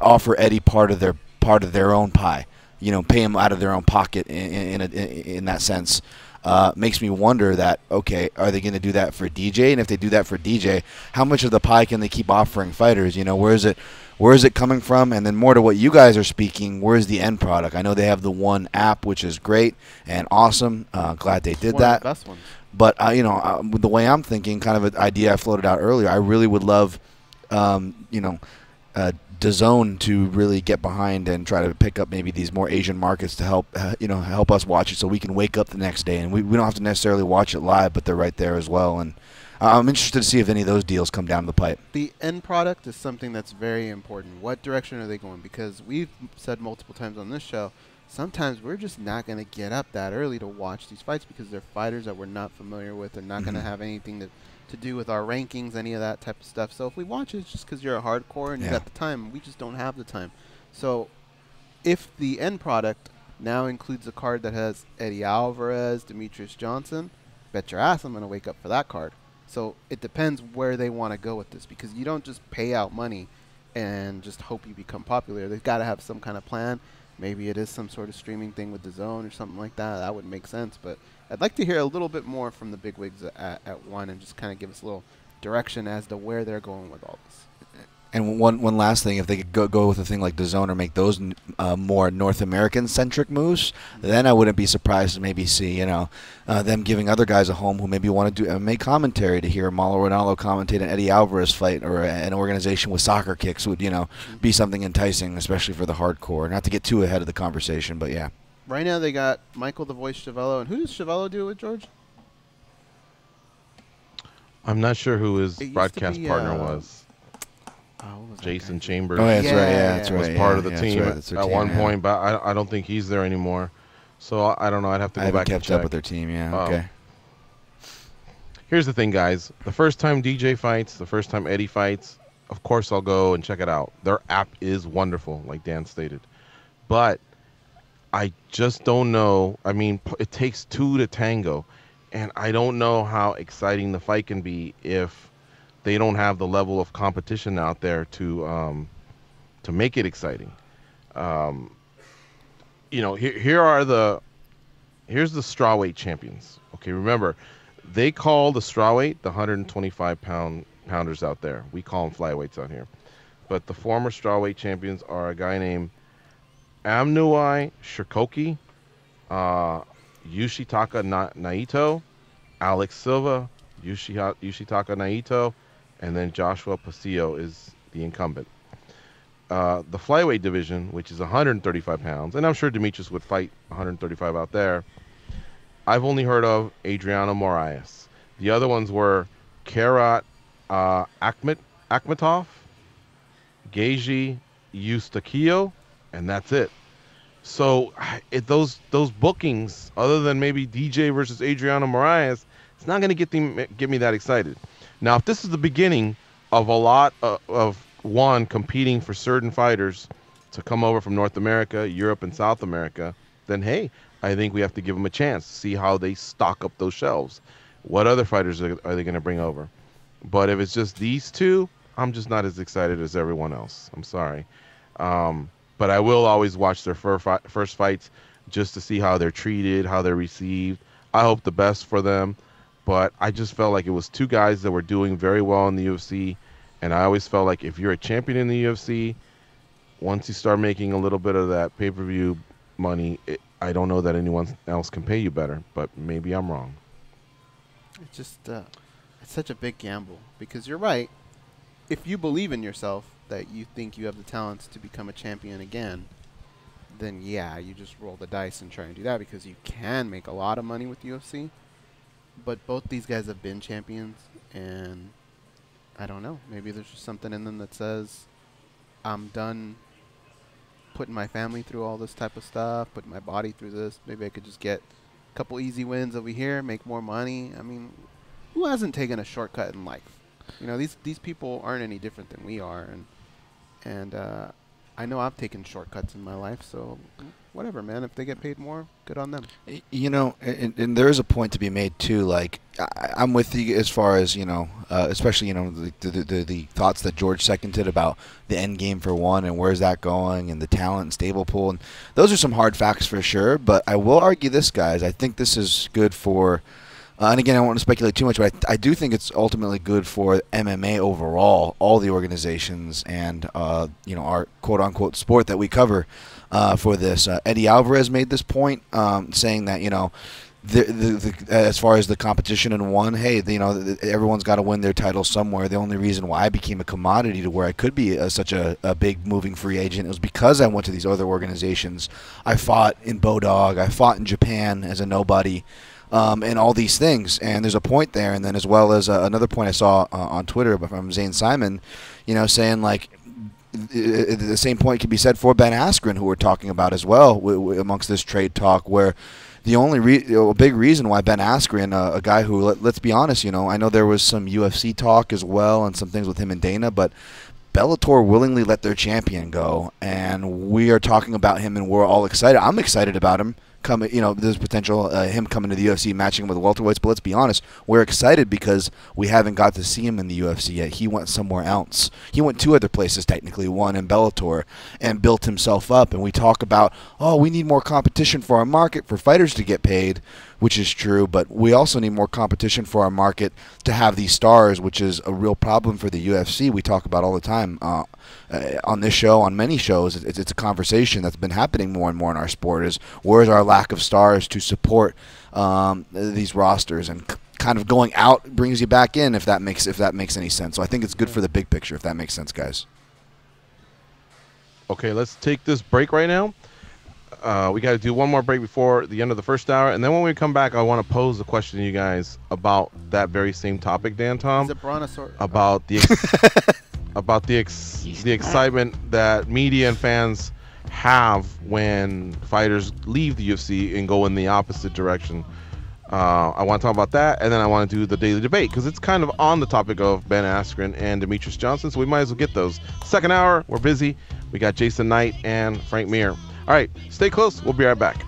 offer Eddie part of their own pie, you know, pay him out of their own pocket in that sense, makes me wonder that, okay, are they going to do that for DJ? And if they do that for DJ, how much of the pie can they keep offering fighters? You know, where is it coming from? And then more to what you guys are speaking, where's the end product? I know they have the one app, which is great and awesome. Glad they did that. One of the best ones. But, you know, the way I'm thinking, kind of an idea I floated out earlier, I really would love, you know, DAZN to really get behind and try to pick up maybe these more Asian markets to help, you know, help us watch it so we can wake up the next day. And we don't have to necessarily watch it live, but they're right there as well. And I'm interested to see if any of those deals come down the pipe. The end product is something that's very important. What direction are they going? Because we've said multiple times on this show, sometimes we're just not going to get up that early to watch these fights because they're fighters that we're not familiar with. They're not going to have anything to do with our rankings, any of that type of stuff. So if we watch it, it's just because you're a hardcore and you got the time. We just don't have the time. So if the end product now includes a card that has Eddie Alvarez, Demetrius Johnson, bet your ass I'm going to wake up for that card. So it depends where they want to go with this, because you don't just pay out money and just hope you become popular. They've got to have some kind of plan. Maybe it is some sort of streaming thing with DAZN or something like that. That would make sense. But I'd like to hear a little bit more from the bigwigs at one and just kind of give us a little direction as to where they're going with all this. And one last thing, if they could go with a thing like DAZN or make those more North American-centric moves, then I wouldn't be surprised to maybe see, you know, them giving other guys a home who maybe want to do MMA commentary, to hear Paulo Ronaldo commentate an Eddie Alvarez fight, or an organization with soccer kicks would, you know, be something enticing, especially for the hardcore. Not to get too ahead of the conversation, but yeah. Right now they got Michael the Voice Chiavello. And who does Chiavello do it with, George? I'm not sure who his broadcast partner was. Jason Chambers. Oh, yeah, that's right. Yeah, that's right. Was part of the team at one point, but I don't think he's there anymore. So I don't know. I'd have to go back and check. I haven't kept up with their team. Yeah. Okay. Here's the thing, guys. The first time DJ fights, the first time Eddie fights, of course I'll go and check it out. Their app is wonderful, like Dan stated. But I just don't know. I mean, it takes two to tango, and I don't know how exciting the fight can be if they don't have the level of competition out there to make it exciting. You know, here's the strawweight champions. Okay, remember, they call the strawweight the 125-pounders out there. We call them flyweights out here. But the former strawweight champions are a guy named Amnui Shirkoki, Yoshitaka Naito, Alex Silva, Yoshitaka Naito, and then Joshua Pasillo is the incumbent. The flyweight division, which is 135 pounds, and I'm sure Demetrius would fight 135 out there, I've only heard of Adriano Moraes. The other ones were Karat Akhmetov, Geji Eustaquio, and that's it. So those bookings, other than maybe DJ versus Adriano Moraes, it's not going to get me that excited. Now, if this is the beginning of a lot of one competing for certain fighters to come over from North America, Europe, and South America, then hey, I think we have to give them a chance to see how they stock up those shelves. What other fighters are they going to bring over? But if it's just these two, I'm just not as excited as everyone else. I'm sorry. But I will always watch their first fights just to see how they're treated, how they're received. I hope the best for them. But I just felt like it was two guys that were doing very well in the UFC. And I always felt like if you're a champion in the UFC, once you start making a little bit of that pay-per-view money, I don't know that anyone else can pay you better. But maybe I'm wrong. It's just it's such a big gamble, because you're right. If you believe in yourself, that you think you have the talents to become a champion again, then yeah, you just roll the dice and try and do that, because you can make a lot of money with UFC. But both these guys have been champions, and I don't know. Maybe there's just something in them that says, I'm done putting my family through all this type of stuff, putting my body through this. Maybe I could just get a couple easy wins over here, make more money. I mean, who hasn't taken a shortcut in life? You know, these people aren't any different than we are, and I know I've taken shortcuts in my life, so whatever, man. If they get paid more, good on them. You know, and there is a point to be made too. Like I'm with you as far as especially the thoughts that George seconded about the end game for one and where's that going and the talent and stable pool, and those are some hard facts for sure. But I will argue this, guys. I think this is good for. And again, I don't want to speculate too much, but I do think it's ultimately good for MMA overall, all the organizations, and our quote-unquote sport that we cover for this. Eddie Alvarez made this point, saying that as far as the competition in one, hey, everyone's got to win their title somewhere. The only reason why I became a commodity to where I could be such a big moving free agent was because I went to these other organizations. I fought in Bodog, I fought in Japan as a nobody. And all these things, and there's a point there, and then as well as another point I saw on Twitter from Zane Simon, saying like the same point can be said for Ben Askren, who we're talking about as well amongst this trade talk, where the only big reason why Ben Askren, a guy who let's be honest, I know there was some UFC talk as well and some things with him and Dana, but Bellator willingly let their champion go, and we are talking about him, and we're all excited. I'm excited about him. There's potential him coming to the UFC, matching him with welterweights. But let's be honest, we're excited because we haven't got to see him in the UFC yet. He went somewhere else. He went two other places, technically, one in Bellator, and built himself up. And we talk about, we need more competition for our market for fighters to get paid, which is true. But we also need more competition for our market to have these stars, which is a real problem for the UFC. We talk about all the time on this show, on many shows. It's a conversation that's been happening more and more in our sport. Is where's our lack of stars to support these rosters, and kind of going out brings you back in if that makes any sense. So I think it's good for the big picture, if that makes sense, guys. Okay, let's take this break right now. We got to do one more break before the end of the first hour, and then when we come back, I want to pose a question to you guys about that very same topic, Dan Tom. Is it brontosaurus? About the the excitement that media and fans have when fighters leave the UFC and go in the opposite direction. I want to talk about that, and then I want to do the daily debate because it's kind of on the topic of Ben Askren and Demetrius Johnson, so we might as well get those. Second hour, we're busy. We got Jason Knight and Frank Mir. All right, stay close. We'll be right back.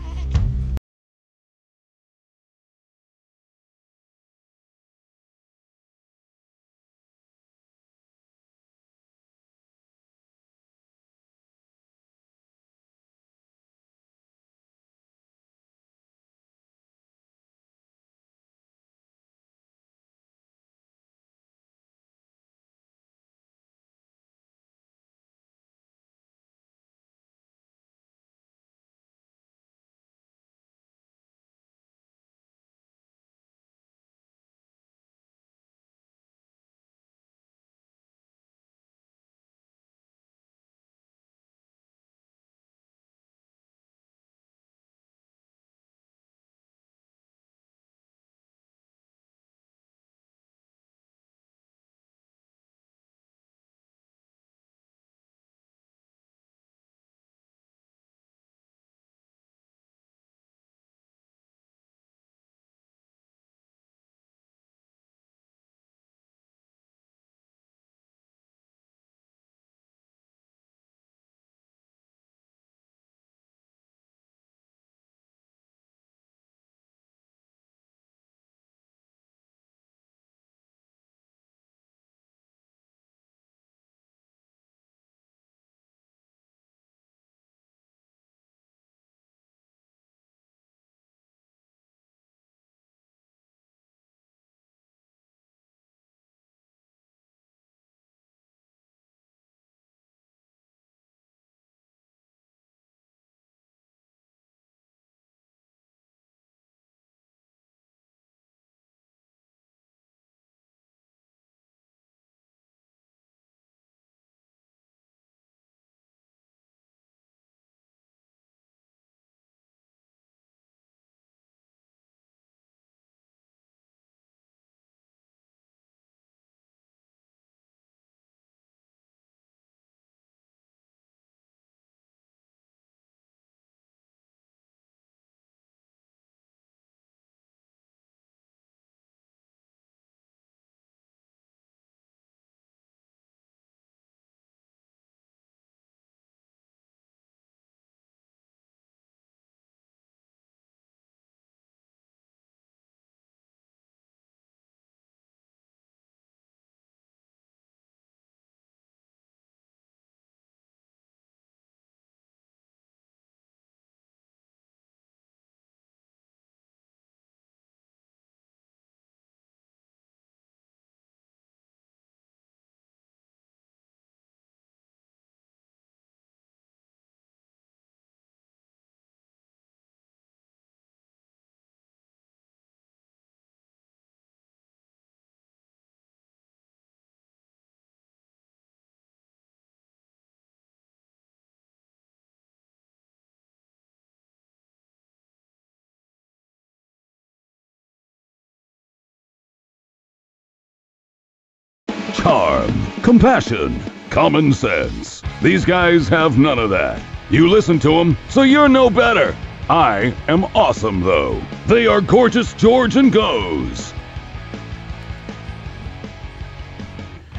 charm, compassion, common sense. These guys have none of that. You listen to them, so you're no better. I am awesome, though. They are Gorgeous George and Goes.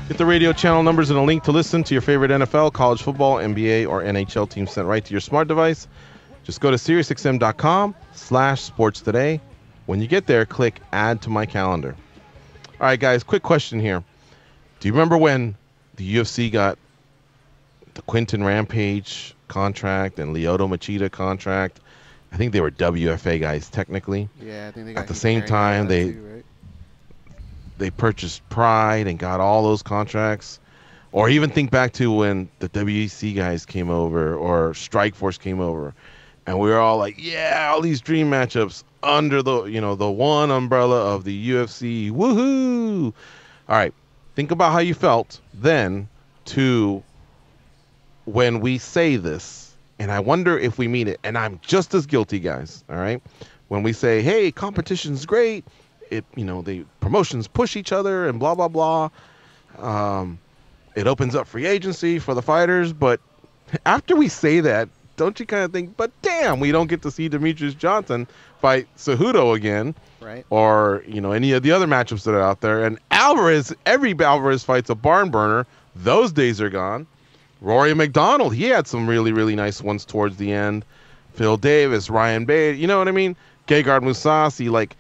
Get the radio channel numbers and a link to listen to your favorite NFL, college football, NBA, or NHL team sent right to your smart device. Just go to SiriusXM.com/sportstoday. When you get there, click Add to My Calendar. All right, guys, quick question here. Do you remember when the UFC got the Quinton Rampage contract and Lyoto Machida contract? I think they were WFA guys, technically. Yeah, I think they got at the same time, they purchased Pride and got all those contracts. Or even think back to when the WEC guys came over or Strikeforce came over, and we were all like, yeah, all these dream matchups under the, the one umbrella of the UFC. Woohoo! All right, think about how you felt then to when we say this, and I wonder if we mean it, and I'm just as guilty, guys, all right? When we say, hey, competition's great, the promotions push each other and blah, blah, blah. It opens up free agency for the fighters. But after we say that, don't you kind of think, but damn, we don't get to see Demetrius Johnson fight Cejudo again. Right. Or, any of the other matchups that are out there. And Alvarez, every Alvarez fight's a barn burner. Those days are gone. Rory McDonald, he had some really, really nice ones towards the end. Phil Davis, Ryan Bader, you know what I mean? Gegard Mousasi,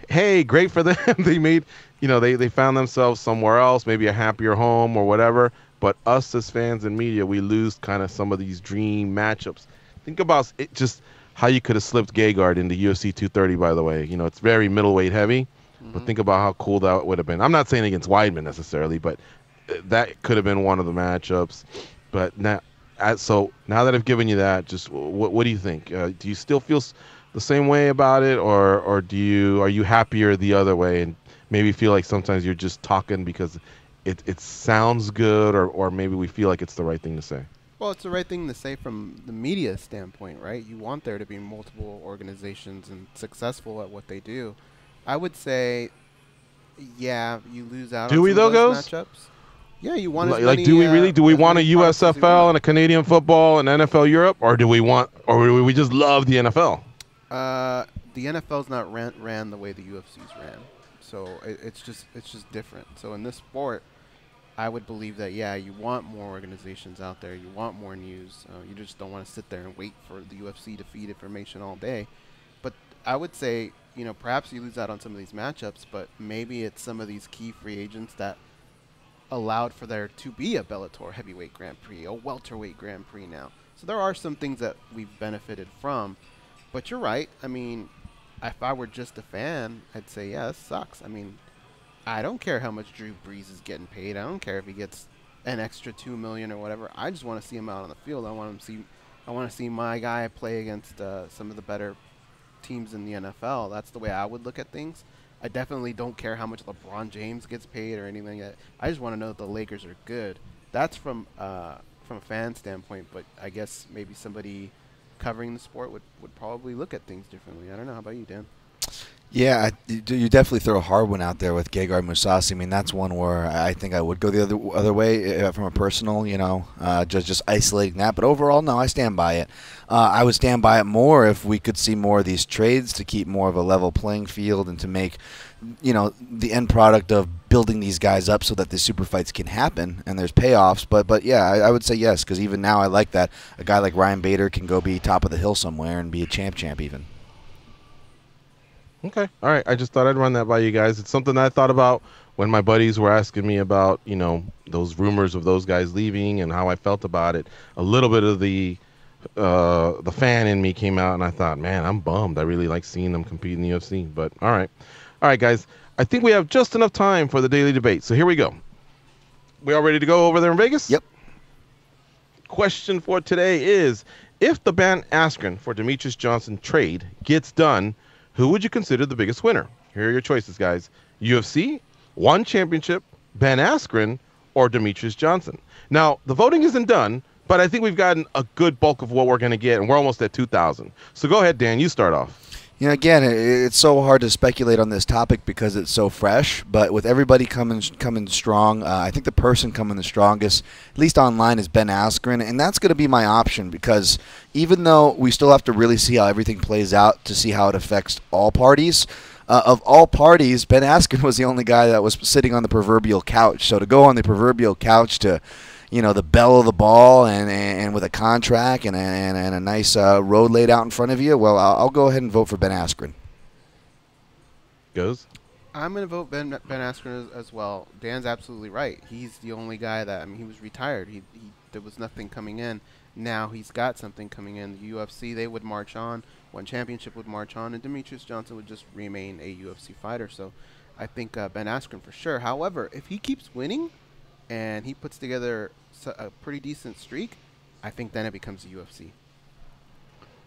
hey, great for them. They made, they found themselves somewhere else, maybe a happier home or whatever. But us as fans and media, we lose kind of some of these dream matchups. Think about it, just how you could have slipped Gegard into UFC 230, by the way. It's very middleweight heavy. But think about how cool that would have been. I'm not saying against Weidman necessarily, but that could have been one of the matchups. But now that I've given you that, just what do you think? Do you still feel the same way about it, or are you happier the other way and maybe feel like sometimes you're just talking because it sounds good, or maybe we feel like it's the right thing to say? Well, it's the right thing to say from the media standpoint, right? You want there to be multiple organizations and successful at what they do. I would say, yeah, you lose out on some of those matchups. Yeah, you want as many, do we really? Do we want a USFL and a Canadian football and NFL Europe, or do we just love the NFL? The NFL's not ran the way the UFC's ran, so it's just different. So in this sport, I would believe that you want more organizations out there, you want more news. You just don't want to sit there and wait for the UFC to feed information all day. But I would say, perhaps you lose out on some of these matchups, but maybe it's some of these key free agents that allowed for there to be a Bellator heavyweight Grand Prix, a welterweight Grand Prix now. So there are some things that we've benefited from. But you're right. I mean, if I were just a fan, I'd say, yeah, this sucks. I mean, I don't care how much Drew Brees is getting paid. I don't care if he gets an extra $2 million or whatever. I just want to see him out on the field. I want to see my guy play against some of the better teams in the NFL. That's the way I would look at things. I definitely don't care how much LeBron James gets paid or anything. I just want to know that the Lakers are good. That's from a fan standpoint, but I guess maybe somebody covering the sport would probably look at things differently. I don't know. How about you, Dan? Yeah, you definitely throw a hard one out there with Gegard Mousasi. I mean, that's one where I think I would go the other way from a personal, just isolating that. But overall, no, I stand by it. I would stand by it more if we could see more of these trades to keep more of a level playing field and to make, the end product of building these guys up so that the super fights can happen and there's payoffs. But yeah, I would say yes, because even now I like that. A guy like Ryan Bader can go be top of the hill somewhere and be a champ even. Okay. All right. I just thought I'd run that by you guys. It's something I thought about when my buddies were asking me about, those rumors of those guys leaving and how I felt about it. A little bit of the fan in me came out, and I thought, man, I'm bummed. I really like seeing them compete in the UFC. But all right, guys. I think we have just enough time for the daily debate. So here we go. We all ready to go over there in Vegas? Yep. Question for today is, if the ban Askren for Demetrius Johnson trade gets done, who would you consider the biggest winner? Here are your choices, guys. UFC, one championship, Ben Askren, or Demetrius Johnson. Now, the voting isn't done, but I think we've gotten a good bulk of what we're going to get, and we're almost at 2,000. So go ahead, Dan. You start off. You know, again, it's so hard to speculate on this topic because it's so fresh. But with everybody coming strong, I think the person coming the strongest, at least online, is Ben Askren, and that's going to be my option because even though we still have to really see how everything plays out to see how it affects all parties, of all parties, Ben Askren was the only guy that was sitting on the proverbial couch. So to go on the proverbial couch to, you know, the bell of the ball and with a contract and a nice road laid out in front of you, well, I'll go ahead and vote for Ben Askren. Goes? I'm going to vote Ben Askren as well. Dan's absolutely right. He's the only guy that, I mean, he was retired. There was nothing coming in. Now he's got something coming in. The UFC, they would march on. One championship would march on, and Demetrius Johnson would just remain a UFC fighter. So I think Ben Askren for sure. However, if he keeps winning and he puts together a pretty decent streak, I think then it becomes the UFC.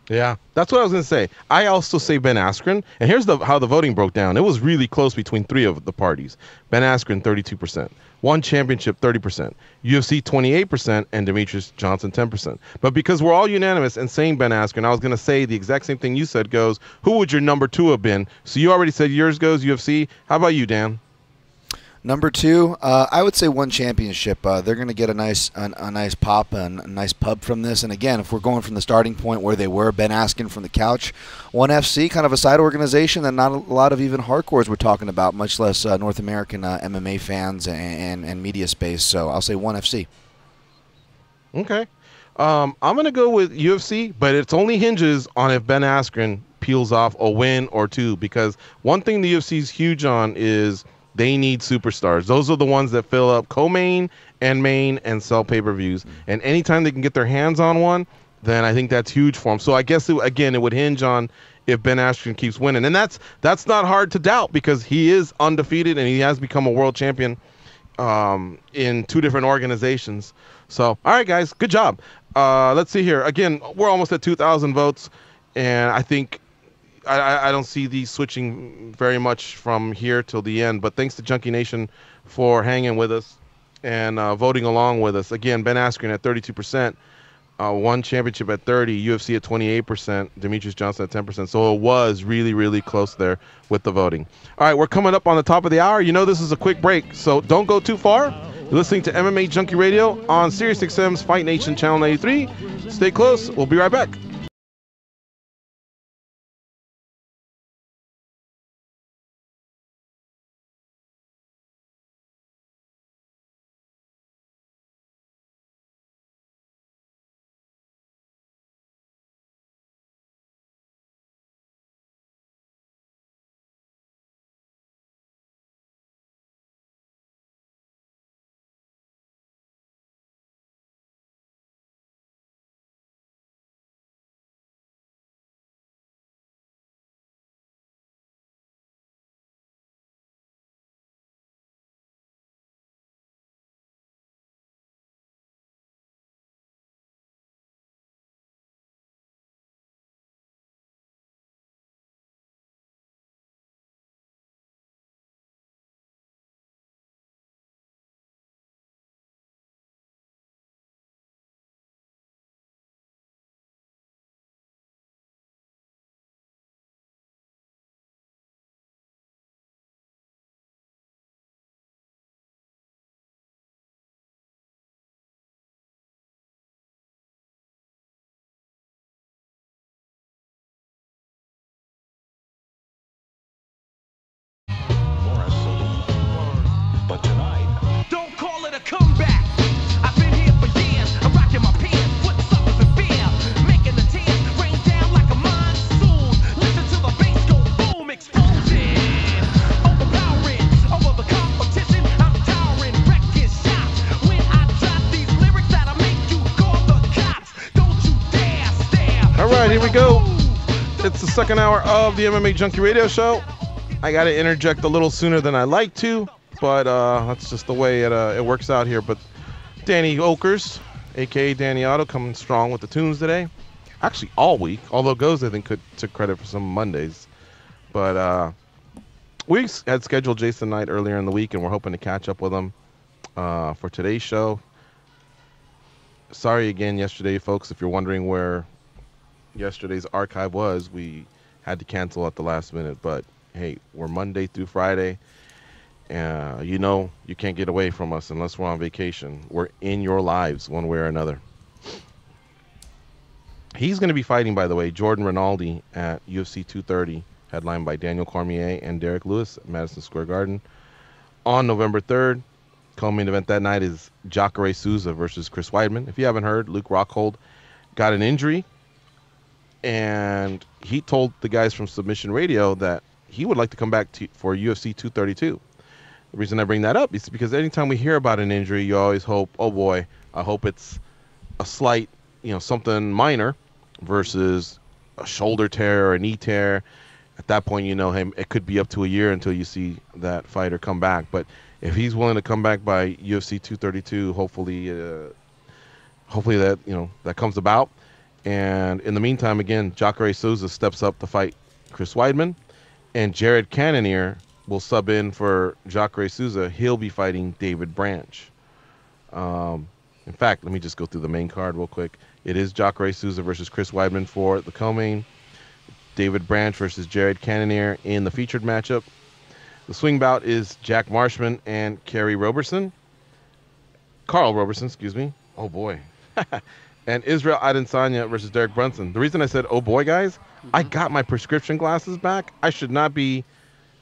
Yeah, that's what I was going to say. I also say Ben Askren, and here's how the voting broke down. It was really close between three of the parties. Ben Askren, 32%. One championship, 30%. UFC, 28%, and Demetrius Johnson, 10%. But because we're all unanimous and saying Ben Askren, I was going to say the exact same thing you said goes, who would your number two have been? So you already said yours goes UFC. How about you, Dan? Number two, I would say one championship. They're going to get a nice pop and a nice pub from this. And again, if we're going from the starting point where they were, Ben Askren from the couch, ONE FC, kind of a side organization that not a lot of even hardcores were talking about, much less North American MMA fans and media space. So I'll say ONE FC. Okay. I'm going to go with UFC, but it only hinges on if Ben Askren peels off a win or two, because one thing the UFC is huge on is they need superstars. Those are the ones that fill up co-main and main and sell pay-per-views. And anytime they can get their hands on one, then I think that's huge for them. So I guess, it would hinge on if Ben Askren keeps winning. And that's not hard to doubt because he is undefeated and he has become a world champion in two different organizations. So, all right, guys, good job. Let's see here. Again, we're almost at 2,000 votes, and I think I don't see these switching very much from here till the end, but thanks to Junkie Nation for hanging with us and voting along with us. Again, Ben Askren at 32%, one championship at 30%, UFC at 28%, Demetrius Johnson at 10%. So it was really, really close there with the voting. All right, we're coming up on the top of the hour. You know this is a quick break, so don't go too far. You're listening to MMA Junkie Radio on SiriusXM's Fight Nation Channel 93. Stay close. We'll be right back. Here we go. It's the second hour of the MMA Junkie Radio Show. I got to interject a little sooner than I like to, but that's just the way it works out here. But Danny Okers, a.k.a. Danny Otto, coming strong with the tunes today. Actually, all week, although Goes, I think, took credit for some Mondays. But we had scheduled Jason Knight earlier in the week, and we're hoping to catch up with him for today's show. Sorry again yesterday, folks, if you're wondering where yesterday's archive was. We had to cancel at the last minute. But hey, we're Monday through Friday. You know, you can't get away from us unless we're on vacation. We're in your lives one way or another. He's going to be fighting, by the way, Jordan Rinaldi at UFC 230, headlined by Daniel Cormier and Derek Lewis at Madison Square Garden on November 3rd. Co-main event that night is Jacare Souza versus Chris Weidman. If you haven't heard, Luke Rockhold got an injury, and he told the guys from Submission Radio that he would like to come back for UFC 232. The reason I bring that up is because anytime we hear about an injury, you always hope, oh boy, I hope it's a slight, something minor versus a shoulder tear or a knee tear. At that point, hey, it could be up to a year until you see that fighter come back. But if he's willing to come back by UFC 232, hopefully that, that comes about. And in the meantime, again, Jacare Souza steps up to fight Chris Weidman, and Jared Cannonier will sub in for Jacare Souza. He'll be fighting David Branch. In fact, let me just go through the main card real quick. It is Jacare Souza versus Chris Weidman for the co-main. David Branch versus Jared Cannonier in the featured matchup. The swing bout is Jack Marshman and Carl Roberson, excuse me. Oh boy. And Israel Adesanya versus Derek Brunson. The reason I said, oh boy, guys, I got my prescription glasses back. I should not be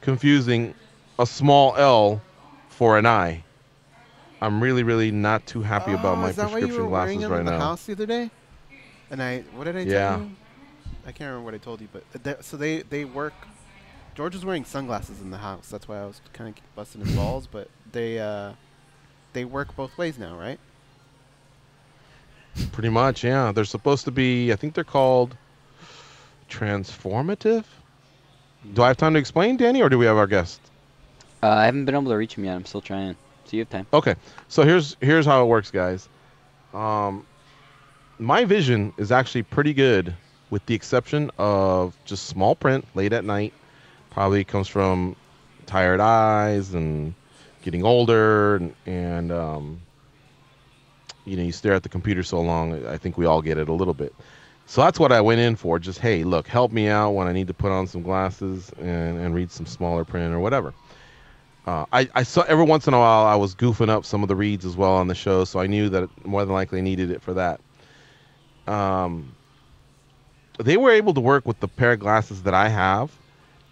confusing a small L for an I. I'm really, really not too happy about my prescription glasses right now. In the house the other day? And what did I tell you? I can't remember what I told you, but so they work. George was wearing sunglasses in the house. That's why I was kind of busting his balls. But they work both ways now, right? Pretty much, yeah. They're supposed to be, I think they're called transformative. Do I have time to explain, Danny, or do we have our guest? I haven't been able to reach him yet. I'm still trying. So you have time. Okay. So here's how it works, guys. My vision is actually pretty good, with the exception of just small print late at night. Probably comes from tired eyes and getting older, and you stare at the computer so long. I think we all get it a little bit. So that's what I went in for. Just, hey, look, help me out when I need to put on some glasses and read some smaller print or whatever. I saw every once in a while I was goofing up some of the reads as well on the show, so I knew that more than likely I needed it for that. They were able to work with the pair of glasses that I have,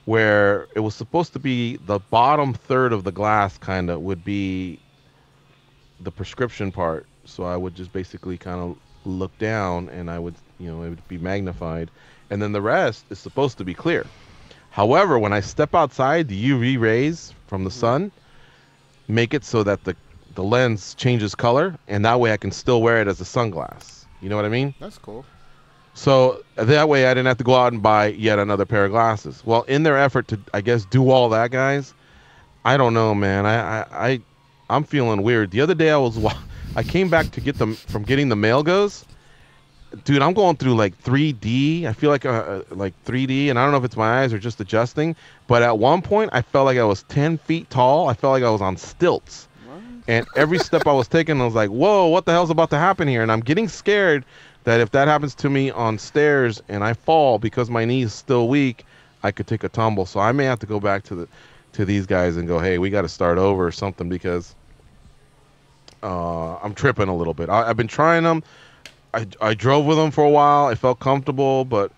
where it was supposed to be the bottom third of the glass kind of would be the prescription part. So I would just basically kind of look down, and I would, it would be magnified. And then the rest is supposed to be clear. However, when I step outside, the UV rays from the sun make it so that the lens changes color, and that way I can still wear it as a sunglass. You know what I mean? That's cool. So that way I didn't have to go out and buy yet another pair of glasses. Well, in their effort to, I guess, do all that, guys, I don't know, man. I'm feeling weird. The other day I came back to get them from getting the mail goes. Dude, I'm going through like 3D. I feel like 3D, and I don't know if it's my eyes or just adjusting. But at one point, I felt like I was 10 feet tall. I felt like I was on stilts. What? And every step I was taking, I was like, whoa, what the hell's about to happen here? And I'm getting scared that if that happens to me on stairs and I fall because my knee is still weak, I could take a tumble. So I may have to go back to these guys and go, hey, we got to start over or something, because I'm tripping a little bit. I've been trying them. I drove with them for a while. I felt comfortable, but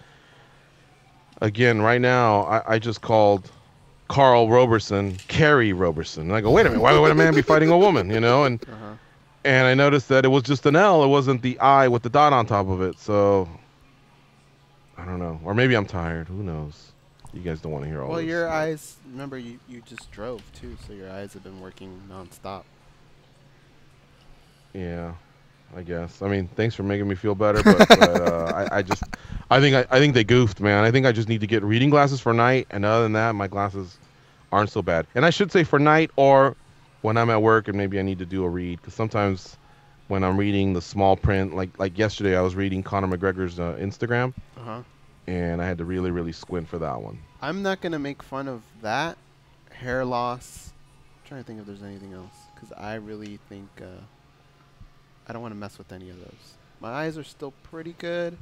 again, right now, I just called Carl Carrie Roberson. And I go, wait a minute, why would a man be fighting a woman, And I noticed that it was just an L. It wasn't the I with the dot on top of it. So, I don't know. Or maybe I'm tired. Who knows? You guys don't want to hear all this. Well, your eyes, remember, you just drove, too, so your eyes have been working nonstop. Yeah, I guess. I mean, thanks for making me feel better, but I think they goofed, man. I think I just need to get reading glasses for night, and other than that, my glasses aren't so bad. And I should say for night, or when I'm at work and maybe I need to do a read, because sometimes when I'm reading the small print, like yesterday I was reading Conor McGregor's Instagram, and I had to really, really squint for that one. I'm not going to make fun of that. Hair loss. I'm trying to think if there's anything else, because I really think I don't want to mess with any of those. My eyes are still pretty good.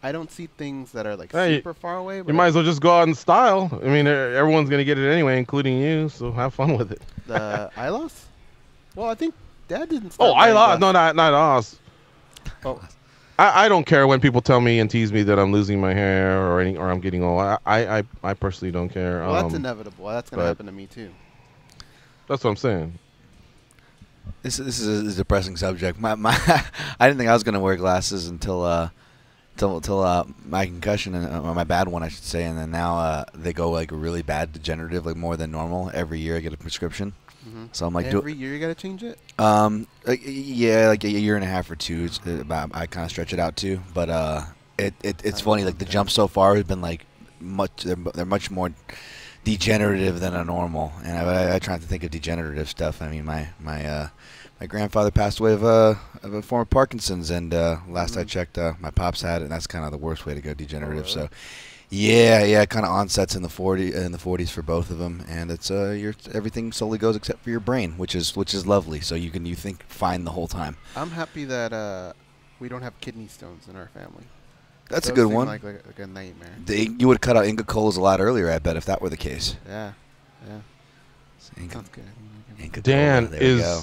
I don't see things that are like Hey, super far away. You But might as well just go out in style. I mean, everyone's gonna get it anyway, including you. So have fun with it. The Ilos? Well, I think Dad didn't. Oh, start wearing Ilos? glasses. No, not us. Oh, I don't care when people tell me and tease me that I'm losing my hair or I'm getting old. I personally don't care. well, that's inevitable. That's gonna happen to me too. That's what I'm saying. This is a depressing subject. I didn't think I was gonna wear glasses until my concussion or my bad one, I should say, and then now they go like really bad, degenerative, like more than normal. Every year I get a prescription, so I'm like, every year you gotta change it. Yeah, like a year and a half or two. I kind of stretch it out too, but it's funny. Like the jump so far has been like they're much more degenerative than a normal, and I try not to think of degenerative stuff. I mean, my grandfather passed away of a form of Parkinson's, and last I checked, my pops had it, and that's kind of the worst way to go degenerative. So, yeah, kind of onsets in the 40s for both of them, and it's everything slowly goes except for your brain, which is lovely. So you think fine the whole time. I'm happy that we don't have kidney stones in our family. That's Those a good seem one. Like a nightmare. You would have cut out Inca Colas a lot earlier, I bet, if that were the case. Yeah. Sounds good. Inca Dan, Cola, there we go.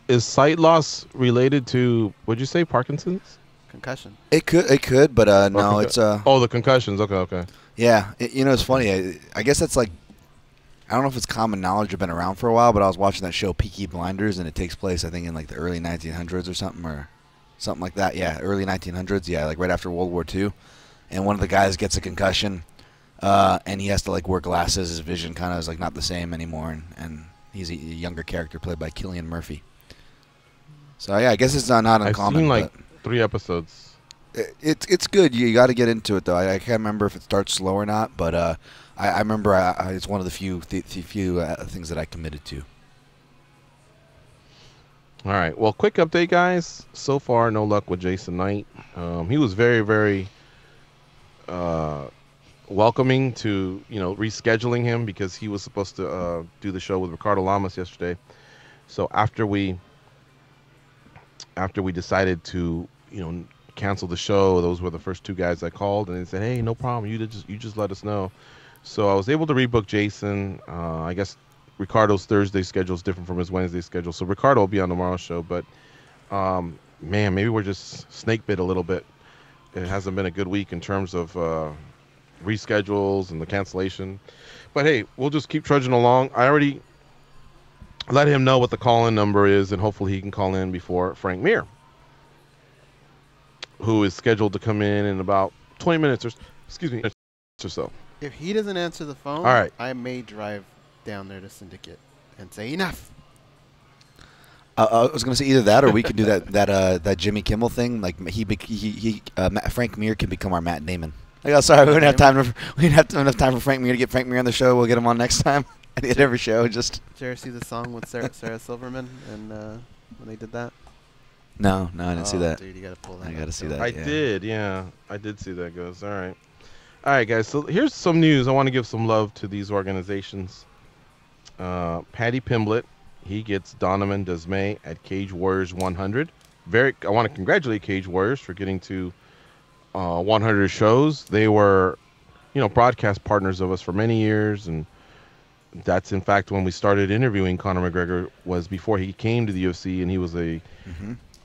is sight loss related to, what'd you say, Parkinson's? Concussion. It could, but no, it's the concussions. Okay. Yeah, it's funny. I guess that's like, I don't know if it's common knowledge or been around for a while, but I was watching that show Peaky Blinders, and it takes place, I think, in like the early 1900s or something like that. Yeah, early 1900s. Yeah, like right after World War II, and one of the guys gets a concussion, and he has to like wear glasses. His vision kind of is like not the same anymore, and he's a younger character played by Cillian Murphy. So yeah, I guess it's not uncommon. I've seen like 3 episodes. It's good. You got to get into it though. I can't remember if it starts slow or not, but I remember it's one of the few things that I committed to. All right. Well, quick update, guys. So far, no luck with Jason Knight. He was very, very welcoming to rescheduling him because he was supposed to do the show with Ricardo Lamas yesterday. So after we decided to cancel the show, those were the first 2 guys I called, and they said, "Hey, no problem. You just let us know." So I was able to rebook Jason. I guess Ricardo's Thursday schedule is different from his Wednesday schedule, so Ricardo will be on tomorrow's show. But man, maybe we're just snake bit a little bit. It hasn't been a good week in terms of reschedules and the cancellation. But hey, we'll just keep trudging along. I already let him know what the call-in number is, and hopefully he can call in before Frank Mir, who is scheduled to come in about 20 minutes or so. If he doesn't answer the phone, all right, I may drive down there to Syndicate and say enough. I was going to say either that or we could do that Jimmy Kimmel thing. Like Frank Mir can become our Matt Damon. Like, oh, sorry, we didn't have enough time for Frank Mir to get Frank Mir on the show. We'll get him on next time. At the end of every show, just. Did you ever see the song with Sarah Silverman and when they did that? No, I didn't see that. Dude, you gotta pull that. I gotta see that. I did see that. Goes all right, guys. So here's some news. I want to give some love to these organizations. Paddy Pimblett, he gets Donovan Desmay at Cage Warriors 100. I want to congratulate Cage Warriors for getting to 100 shows. They were, broadcast partners of us for many years, and that's in fact when we started interviewing Conor McGregor. Was before he came to the UFC, and he was a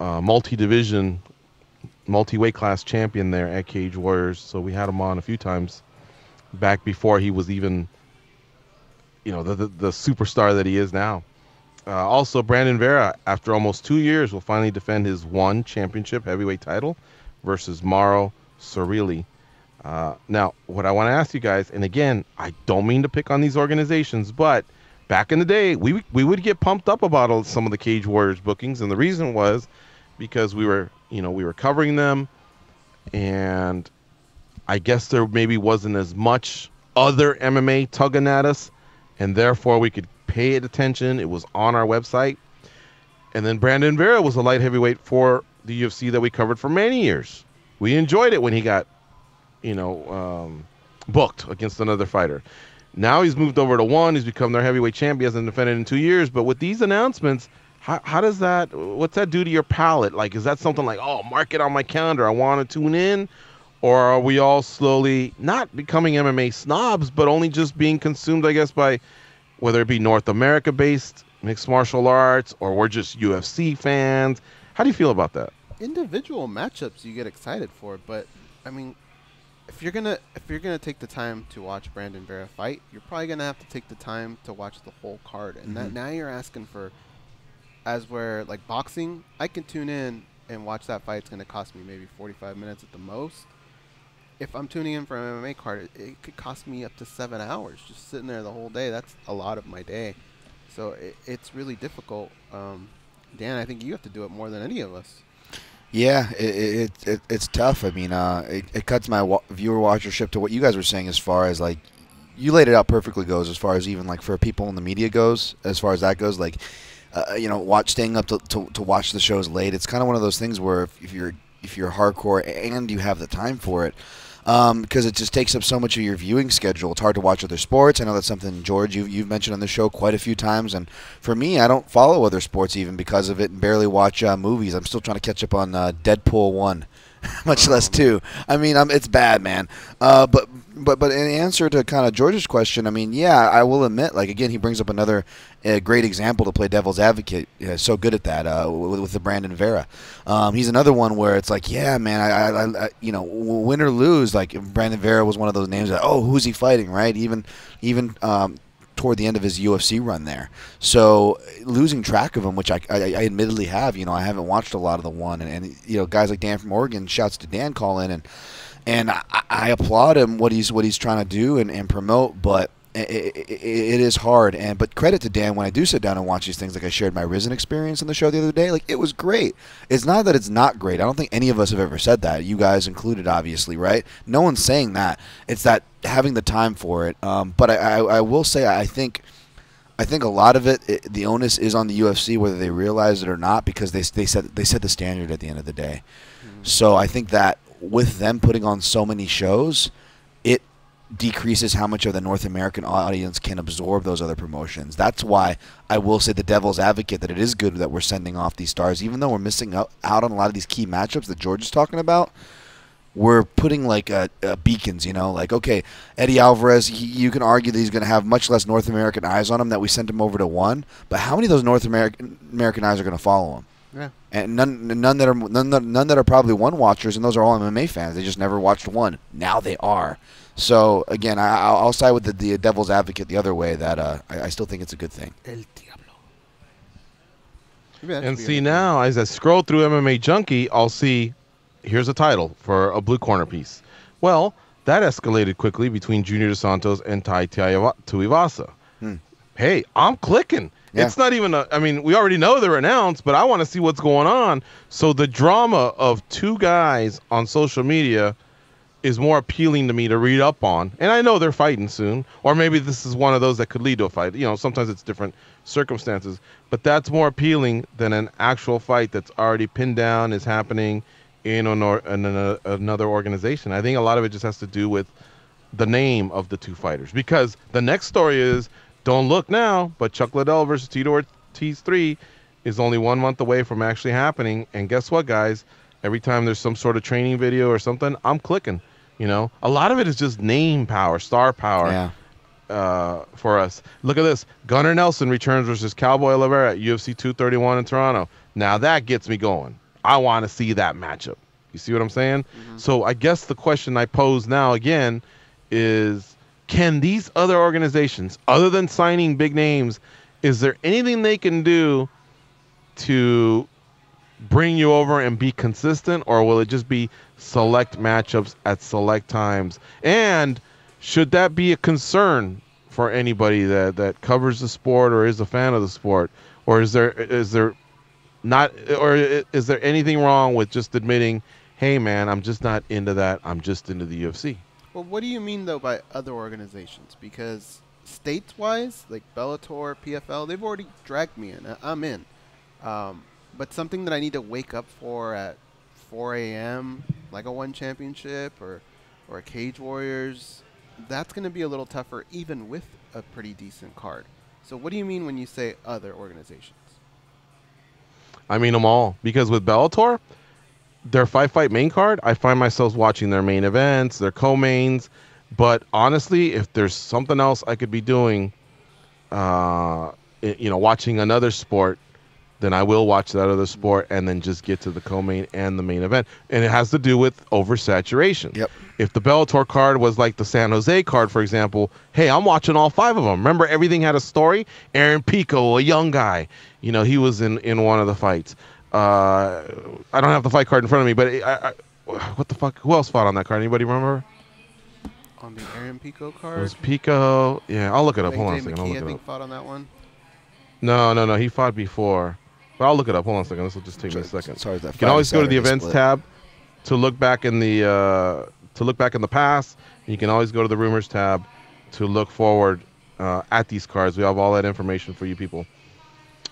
multi-division, multi-weight class champion there at Cage Warriors. So we had him on a few times back before he was even, the superstar that he is now. Also, Brandon Vera, after almost 2 years, will finally defend his one championship heavyweight title versus Mauro Cirilli. Now, what I want to ask you guys, and again, I don't mean to pick on these organizations, but back in the day, we would get pumped up about some of the Cage Warriors bookings, and the reason was because we were covering them, and I guess there maybe wasn't as much other MMA tugging at us, and therefore we could pay it attention. It was on our website. And then Brandon Vera was a light heavyweight for the UFC that we covered for many years. We enjoyed it when he got booked against another fighter. Now he's moved over to one. He's become their heavyweight champion. He hasn't defended in 2 years. But with these announcements, how does that, what's that do to your palate? Like, is that something like, oh, mark it on my calendar, I want to tune in? Or are we all slowly not becoming MMA snobs, but only just being consumed, I guess, by whether it be North America-based mixed martial arts, or we're just UFC fans? How do you feel about that? Individual matchups you get excited for, but I mean, if you're gonna take the time to watch Brandon Vera fight, you're probably gonna have to take the time to watch the whole card. And that now you're asking for, as where like boxing, I can tune in and watch that fight. It's gonna cost me maybe 45 minutes at the most. If I'm tuning in for an MMA card, it could cost me up to 7 hours just sitting there the whole day. That's a lot of my day. So it's really difficult. Dan, I think you have to do it more than any of us. Yeah, it's tough. I mean, it cuts my viewer watchership to what you guys were saying as far as, like, you laid it out perfectly, goes as far as even, like, for people in the media goes, as far as that goes, like, you know, staying up to watch the shows late. It's kind of one of those things where if you're hardcore and you have the time for it, because it just takes up so much of your viewing schedule. It's hard to watch other sports. I know that's something, George, you've mentioned on the show quite a few times. And for me, I don't follow other sports even because of it, and barely watch movies. I'm still trying to catch up on Deadpool 1, much less 2. I mean, it's bad, man. But in answer to kind of George's question, I mean, yeah, I will admit, like, again, he brings up another great example to play devil's advocate. So good at that with the Brandon Vera. He's another one where it's like, yeah, man, I you know, win or lose, like Brandon Vera was one of those names that, oh, who's he fighting, right? Even toward the end of his UFC run there. So losing track of him, which I admittedly have, you know, I haven't watched a lot of the one, and you know, guys like Dan from Oregon, shouts to Dan, call in, and I applaud him what he's trying to do and promote, but it is hard. But credit to Dan, when I do sit down and watch these things, like I shared my Risen experience on the show the other day, like, it was great. It's not that it's not great. I don't think any of us have ever said that, you guys included, obviously, right? No one's saying that. It's that having the time for it. But I will say, I think a lot of it, the onus is on the UFC, whether they realize it or not, because they set the standard at the end of the day. So I think that with them putting on so many shows, it decreases how much of the North American audience can absorb those other promotions. That's why I will say the devil's advocate that it is good that we're sending off these stars, even though we're missing out on a lot of these key matchups that George is talking about. We're putting like beacons, you know, like, okay, Eddie Alvarez, you can argue that he's going to have much less North American eyes on him, that we sent him over to one, but how many of those North American eyes are going to follow him? Yeah. And none that are probably one watchers, and those are all MMA fans. They just never watched one. Now they are. So again, I'll side with the devil's advocate the other way, that I still think it's a good thing. El Diablo. And see, now as I scroll through MMA Junkie, I'll see, here's a title for a blue corner piece. Well, that escalated quickly between Junior Dos Santos and Tai Tuivasa. Hey, I'm clicking. Yeah. It's not even I mean, we already know they're announced, but I want to see what's going on. So the drama of two guys on social media is more appealing to me to read up on. And I know they're fighting soon, or maybe this is one of those that could lead to a fight. You know, sometimes it's different circumstances, but that's more appealing than an actual fight that's already pinned down, is happening in another organization. I think a lot of it just has to do with the name of the two fighters, because the next story is, don't look now, but Chuck Liddell versus Tito Ortiz 3 is only 1 month away from actually happening. And guess what, guys? Every time there's some sort of training video or something, I'm clicking. You know, a lot of it is just name power, star power. For us. Look at this. Gunnar Nelson returns versus Cowboy Oliveira at UFC 231 in Toronto. Now that gets me going. I want to see that matchup. You see what I'm saying? So I guess the question I pose now again is, can these other organizations, other than signing big names, is there anything they can do to bring you over and be consistent, or will it just be select matchups at select times? And should that be a concern for anybody that covers the sport or is a fan of the sport? Or is there not, or is there anything wrong with just admitting, hey man, I'm just not into that, I'm just into the UFC? Well, what do you mean, though, by other organizations? Because states-wise, like Bellator, PFL, they've already dragged me in. I'm in. But something that I need to wake up for at 4 a.m., like a One Championship or a Cage Warriors, that's going to be a little tougher, even with a pretty decent card. So what do you mean when you say other organizations? I mean them all. Because with Bellator, their fight main card, I find myself watching their main events, their co-mains. But honestly, if there's something else I could be doing, watching another sport, then I will watch that other sport and then just get to the co-main and the main event. And it has to do with oversaturation. Yep. If the Bellator card was like the San Jose card, for example, hey, I'm watching all 5 of them. Remember, everything had a story? Aaron Pico, a young guy, he was in one of the fights. I don't have the fight card in front of me, but what the fuck? Who else fought on that card? Anybody remember? On the Aaron Pico card? It was Pico. Yeah, I'll look it up. Hold on a second. I'll look it up. Fought on that one? No. He fought before. But I'll look it up. Hold on a second. This will just take me a second. Sorry, that you can always go to the events tab to look back in the past. And you can always go to the rumors tab to look forward at these cards. We have all that information for you people.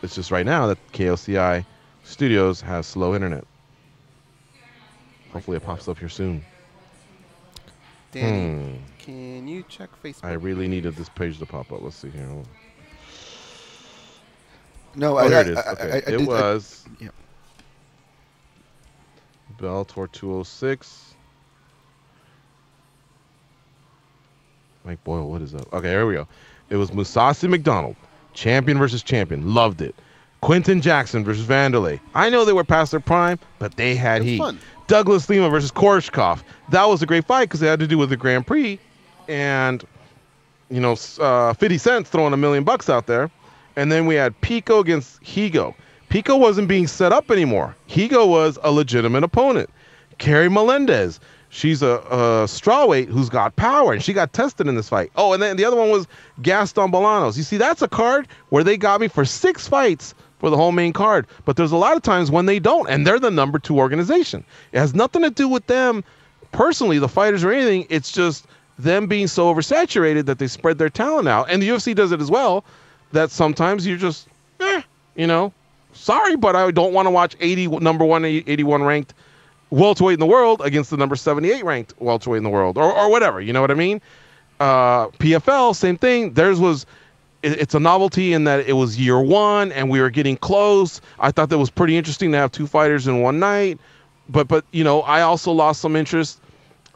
It's just right now that KOCI Studios has slow internet. Hopefully it pops up here soon. Danny, can you check Facebook? I really needed this page to pop up. Let's see here. No, here it is. Okay. It was Bellator 206. Mike Boyle, what is that? Okay, here we go. It was Musasi McDonald, champion versus champion. Loved it. Quentin Jackson versus Vanderlei. I know they were past their prime, but they had heat. Fun. Douglas Lima versus Korshkov. That was a great fight because it had to do with the Grand Prix. And, 50 Cent's throwing $1 million out there. And then we had Pico against Higo. Pico wasn't being set up anymore. Higo was a legitimate opponent. Carrie Melendez. She's a strawweight who's got power, and she got tested in this fight. Oh, and then the other one was Gaston Bolanos. You see, that's a card where they got me for 6 fights for the whole main card. But there's a lot of times when they don't, and they're the number 2 organization. It has nothing to do with them personally, the fighters or anything. It's just them being so oversaturated that they spread their talent out. And the UFC does it as well, that sometimes you're just, sorry, but I don't want to watch number 181 ranked welterweight in the world against the number 78 ranked welterweight in the world, or whatever. You know what I mean? PFL, same thing. Theirs was, it's a novelty in that it was year 1 and we were getting close. I thought that was pretty interesting to have 2 fighters in one night, but I also lost some interest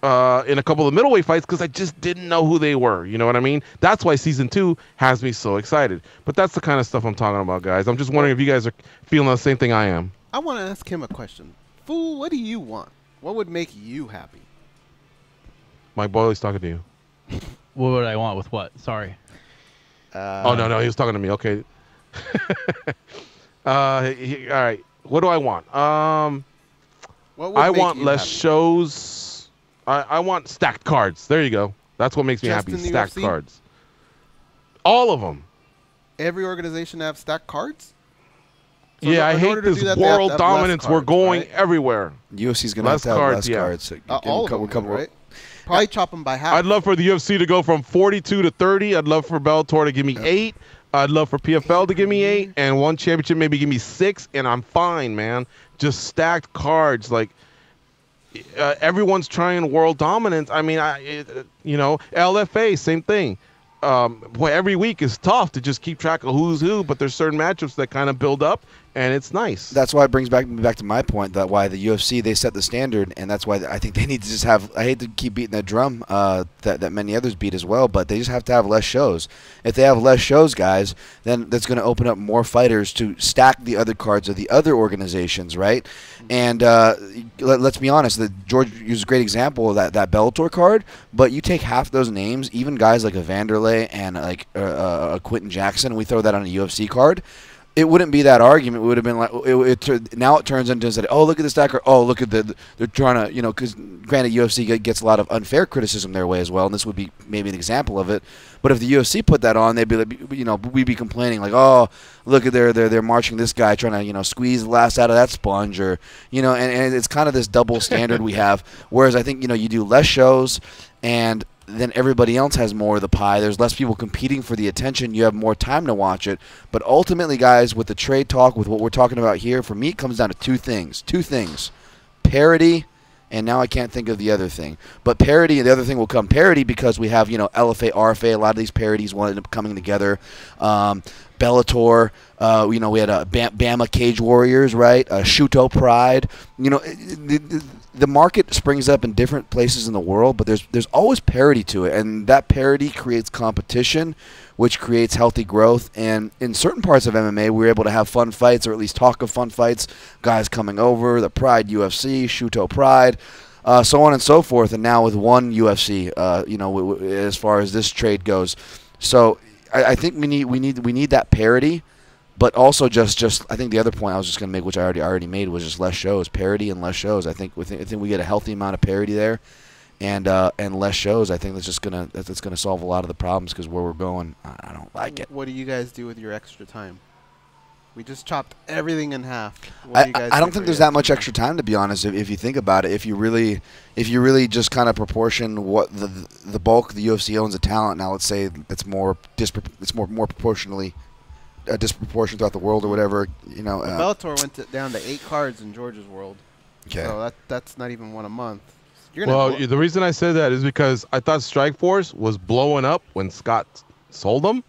in a couple of middleweight fights because I just didn't know who they were. You know what I mean? That's why season 2 has me so excited. But that's the kind of stuff I'm talking about, guys. I'm just wondering if you guys are feeling the same thing I am. I want to ask him a question. Fool, what do you want? What would make you happy? Mike Boyley's talking to you. What would I want with what? Sorry. No, he was talking to me. Okay. All right. What do I want? I want less shows. I want stacked cards. There you go. That's what makes me happy. Stacked cards. All of them. Every organization have stacked cards? So I hate this world dominance. We're going everywhere. UFC's going to have less cards. All of them, right? Probably chop them by half. I'd love for the UFC to go from 42 to 30. I'd love for Bellator to give me 8. I'd love for PFL to give me 8. And one championship maybe give me 6. And I'm fine, man. Just stacked cards. Like, everyone's trying world dominance. I mean, LFA, same thing. Every week is tough to just keep track of who's who, but there's certain matchups that kind of build up, and it's nice. That's why it brings back to my point that why the UFC, they set the standard, and that's why I think they need to just have, I hate to keep beating that drum that many others beat as well, but they just have to have less shows. If they have less shows, guys, then that's going to open up more fighters to stack the other cards of the other organizations, right? And let's be honest, George used a great example of that Bellator card, but you take half those names, even guys like a Vanderlei and like a Quentin Jackson, we throw that on a UFC card, it wouldn't be that argument. It would have been like, now it turns into, oh, look at the stacker. Oh, look at they're trying to, because granted, UFC gets a lot of unfair criticism their way as well, and this would be maybe an example of it. But if the UFC put that on, they'd be like, we'd be complaining like, oh, look at they're marching this guy trying to, squeeze the last out of that sponge, or, and it's kind of this double standard we have. Whereas I think, you do less shows, and then everybody else has more of the pie. There's less people competing for the attention. You have more time to watch it. But ultimately, guys, with the trade talk, with what we're talking about here, for me, it comes down to two things. Parity and now I can't think of the other thing. But parody, the other thing will come parody because we have, LFA, RFA, a lot of these parodies will end up coming together. Bellator, we had Bama Cage Warriors, right? Shuto Pride. The market springs up in different places in the world, but there's always parity to it, and that parity creates competition, which creates healthy growth. And in certain parts of MMA, we were able to have fun fights, or at least talk of fun fights, guys coming over, the Pride UFC, Shuto Pride, so on and so forth. And now with one UFC, as far as this trade goes, so I think we need that parity. But also, just I think the other point I was just going to make, which I already made, was just less shows, parity and less shows. I think we get a healthy amount of parity there, and less shows. I think that's gonna solve a lot of the problems, because where we're going, I don't like it. What do you guys do with your extra time? We just chopped everything in half. What do you guys I don't do think for there's your that much extra time, to be honest. If you think about it, if you really just kind of proportion what the bulk of the UFC owns of talent now, let's say it's more proportionally. Disproportion throughout the world, or whatever, Bellator went down to 8 cards in George's world. Okay. So that's not even one a month. The reason I said that is because I thought Strikeforce was blowing up when Scott sold them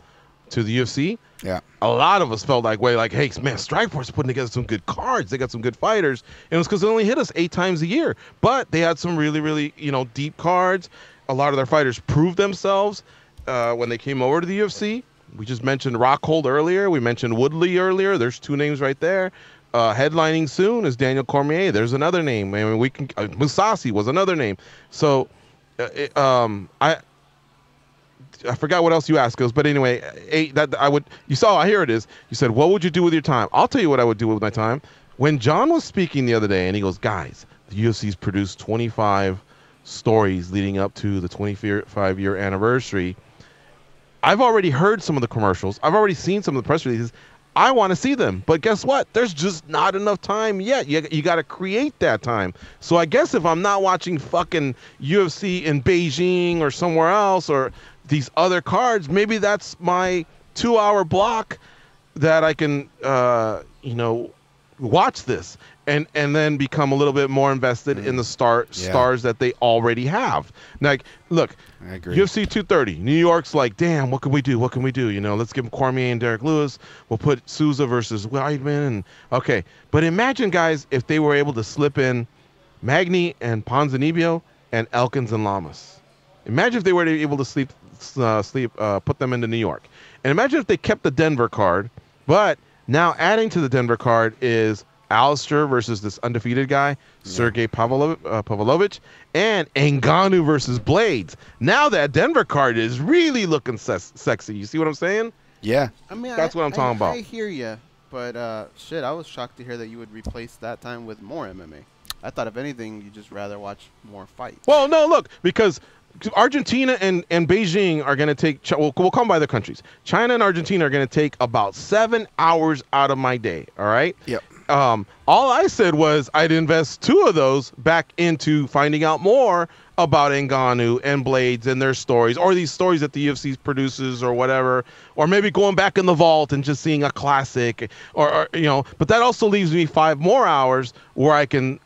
to the UFC. Yeah. A lot of us felt hey, man, Strikeforce is putting together some good cards. They got some good fighters. And it was because they only hit us 8 times a year. But they had some really, really, deep cards. A lot of their fighters proved themselves when they came over to the UFC. We just mentioned Rockhold earlier. We mentioned Woodley earlier. There's 2 names right there. Headlining soon is Daniel Cormier. There's another name. I mean, Musasi was another name. So, I forgot what else you asked us, but anyway, here it is. You said, what would you do with your time? I'll tell you what I would do with my time. When John was speaking the other day, and he goes, guys, the UFC's produced 25 stories leading up to the 25-year anniversary. I've already heard some of the commercials. I've already seen some of the press releases. I want to see them. But guess what? There's just not enough time yet. You got to create that time. So I guess if I'm not watching fucking UFC in Beijing or somewhere else, or these other cards, maybe that's my 2-hour block that I can, watch this and then become a little bit more invested in the stars that they already have. Look, I agree. UFC 230, New York's like, damn, what can we do? Let's give them Cormier and Derek Lewis. We'll put Souza versus Weidman. Okay, but imagine, guys, if they were able to slip in Magny and Ponzinibbio and Elkins and Lamas. Imagine if they were able to put them into New York. And imagine if they kept the Denver card, but now adding to the Denver card is Alistair versus this undefeated guy, Sergey Pavlovich, and Ngannou versus Blades. Now that Denver card is really looking sexy. You see what I'm saying? Yeah. I mean, that's what I'm talking about. I hear you, but I was shocked to hear that you would replace that time with more MMA. I thought, if anything, you'd just rather watch more fights. Well, no, look, because Argentina and Beijing are going to take, we'll come by the countries. China and Argentina are going to take about 7 hours out of my day, all right? Yep. All I said was I'd invest 2 of those back into finding out more about Ngannou and Blades and their stories, or these stories that the UFC produces or whatever, or maybe going back in the vault and just seeing a classic, or but that also leaves me 5 more hours where I can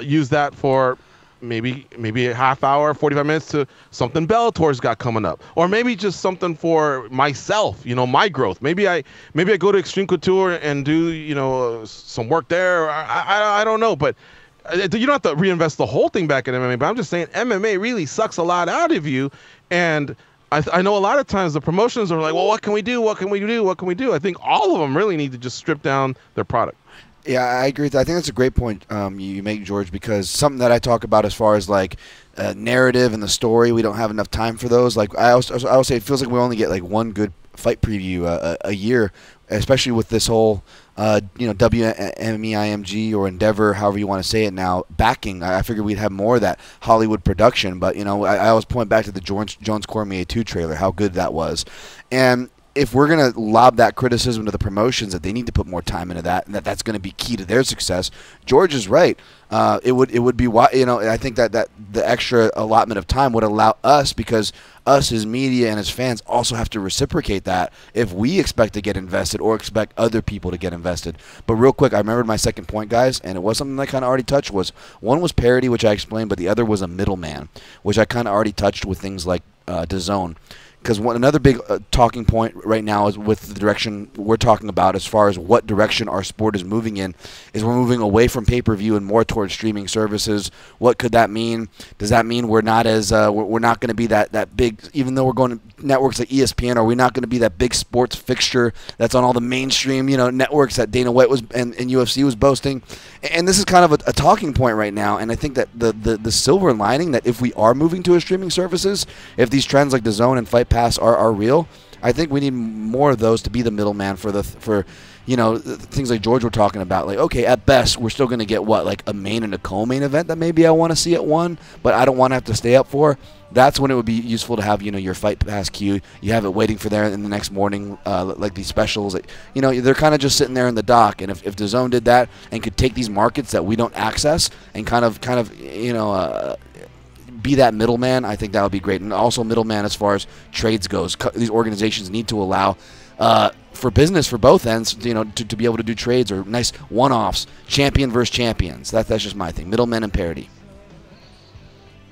use that for maybe a half hour, 45 minutes to something Bellator's got coming up, or maybe just something for myself, my growth. Maybe I go to Extreme Couture and do some work there. I don't know, but you don't have to reinvest the whole thing back in MMA. But I'm just saying MMA really sucks a lot out of you, and I know a lot of times the promotions are like, well, what can we do? What can we do? What can we do? I think all of them really need to just strip down their product. Yeah, I agree with that. I think that's a great point you make, George, because something that I talk about as far as narrative and the story, we don't have enough time for those. I would say it feels like we only get one good fight preview a year, especially with this whole WMEIMG or Endeavor, however you want to say it now, backing. I figured we'd have more of that Hollywood production, but I always point back to the Jones Cormier 2 trailer, how good that was. And if we're going to lob that criticism to the promotions that they need to put more time into that, and that's going to be key to their success, George is right. It would be why, I think that the extra allotment of time would allow us, because us as media and as fans also have to reciprocate that if we expect to get invested or expect other people to get invested. But real quick, I remembered my second point, guys, and it was something I kind of already touched. Was one was parody, which I explained, but the other was a middleman, which I kind of already touched with things like DAZN. Because another big talking point right now is with the direction we're talking about as far as what direction our sport is moving in, is we're moving away from pay-per-view and more towards streaming services. What could that mean? Does that mean we're not as we're not going to be that big, even though we're going to networks like ESPN, are we not going to be that big sports fixture that's on all the mainstream networks that Dana White was and UFC was boasting? And this is kind of a talking point right now. And I think that the silver lining, that if we are moving to a streaming services, if these trends like DAZN and Fight Pass are real, I think we need more of those to be the middleman for things like George were talking about. Like, okay, at best we're still going to get like a main and a co-main event that maybe I want to see at one, but I don't want to have to stay up for. That's when it would be useful to have your Fight Pass queue. You have it waiting for there in the next morning, like these specials. They're kind of just sitting there in the dock. And if DAZN did that and could take these markets that we don't access and kind of be that middleman, I think that would be great. And also middleman as far as trades goes. These organizations need to allow for business for both ends, to be able to do trades or nice one-offs, champion versus champions. That's just my thing. Middlemen and parity.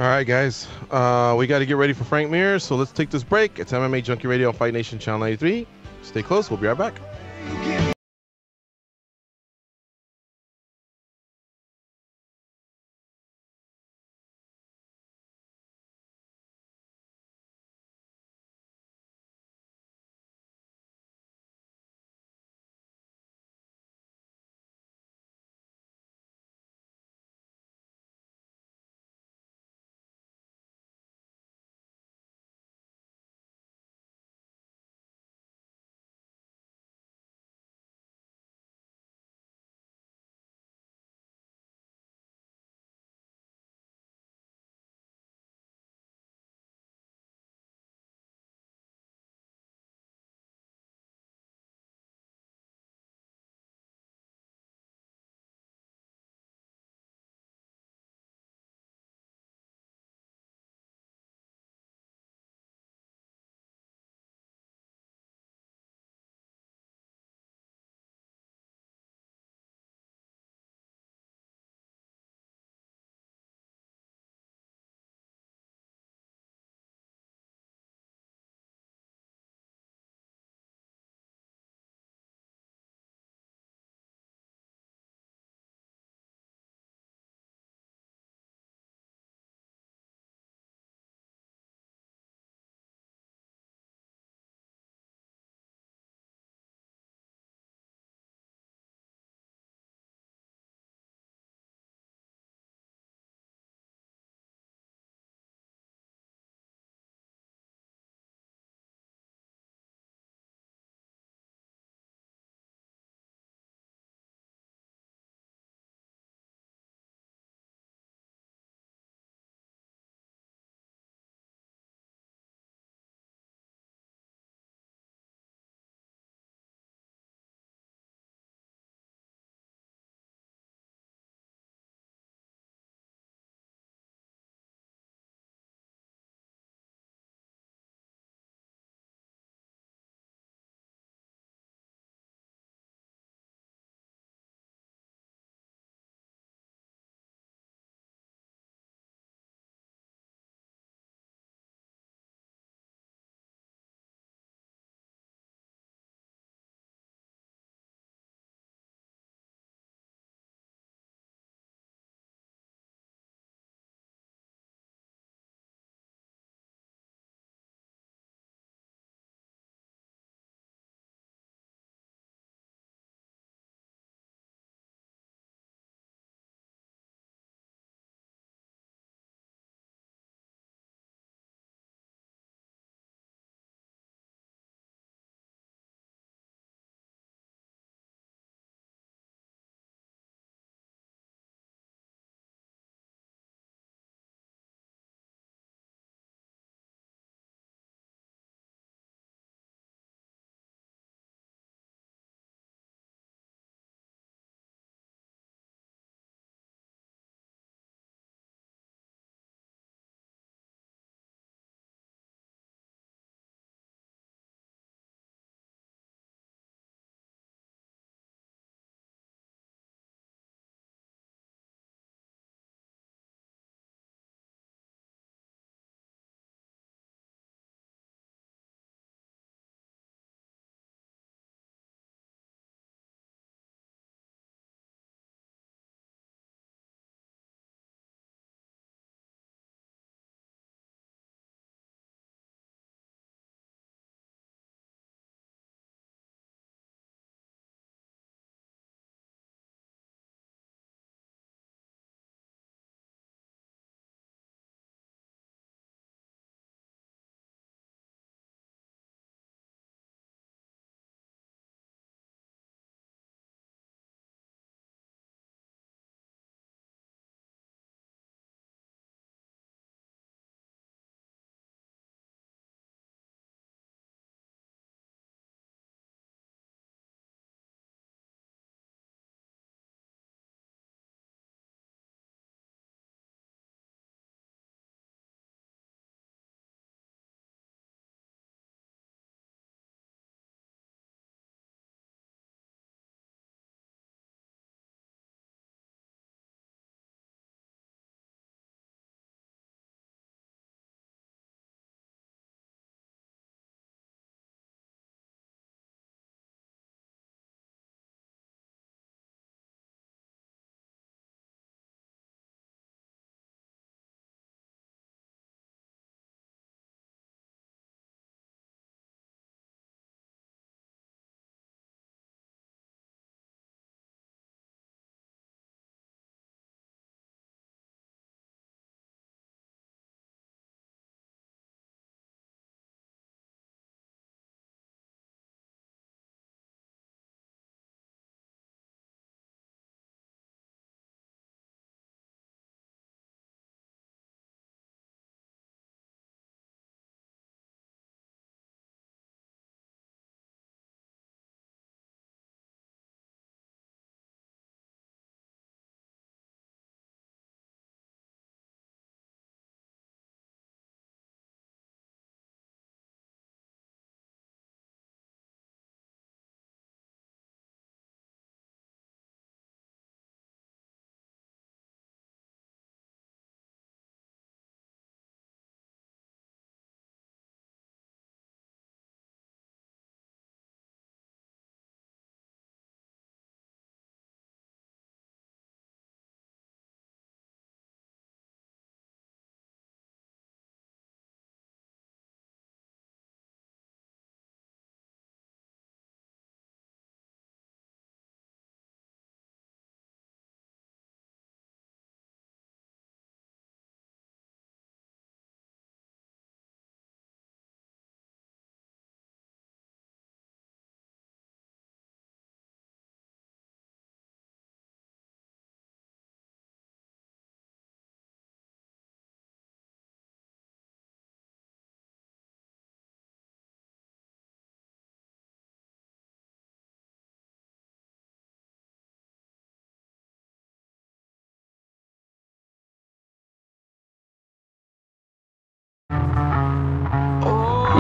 All right, guys. We got to get ready for Frank Mir, so let's take this break. It's MMA Junkie Radio on Fight Nation Channel 93. Stay close. We'll be right back.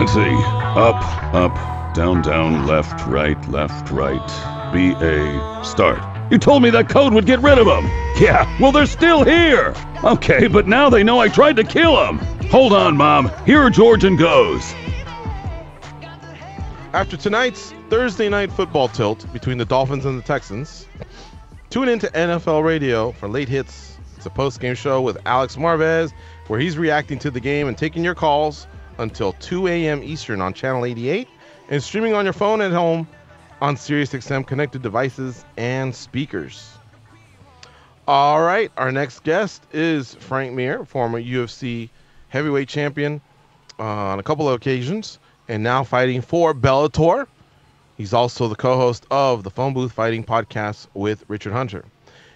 Let's see. Up, up, down, down, left, right, BA, start. You told me that code would get rid of them. Yeah, well, they're still here. Okay, but now they know I tried to kill them. Hold on, Mom. Here are George and Goes. After tonight's Thursday night football tilt between the Dolphins and the Texans, tune into NFL Radio for Late Hits. It's a post-game show with Alex Marvez, where he's reacting to the game and taking your calls until 2 a.m. Eastern on Channel 88 and streaming on your phone at home on SiriusXM connected devices and speakers. All right, our next guest is Frank Mir, former UFC heavyweight champion on a couple of occasions and now fighting for Bellator. He's also the co-host of the Phone Booth Fighting Podcast with Richard Hunter.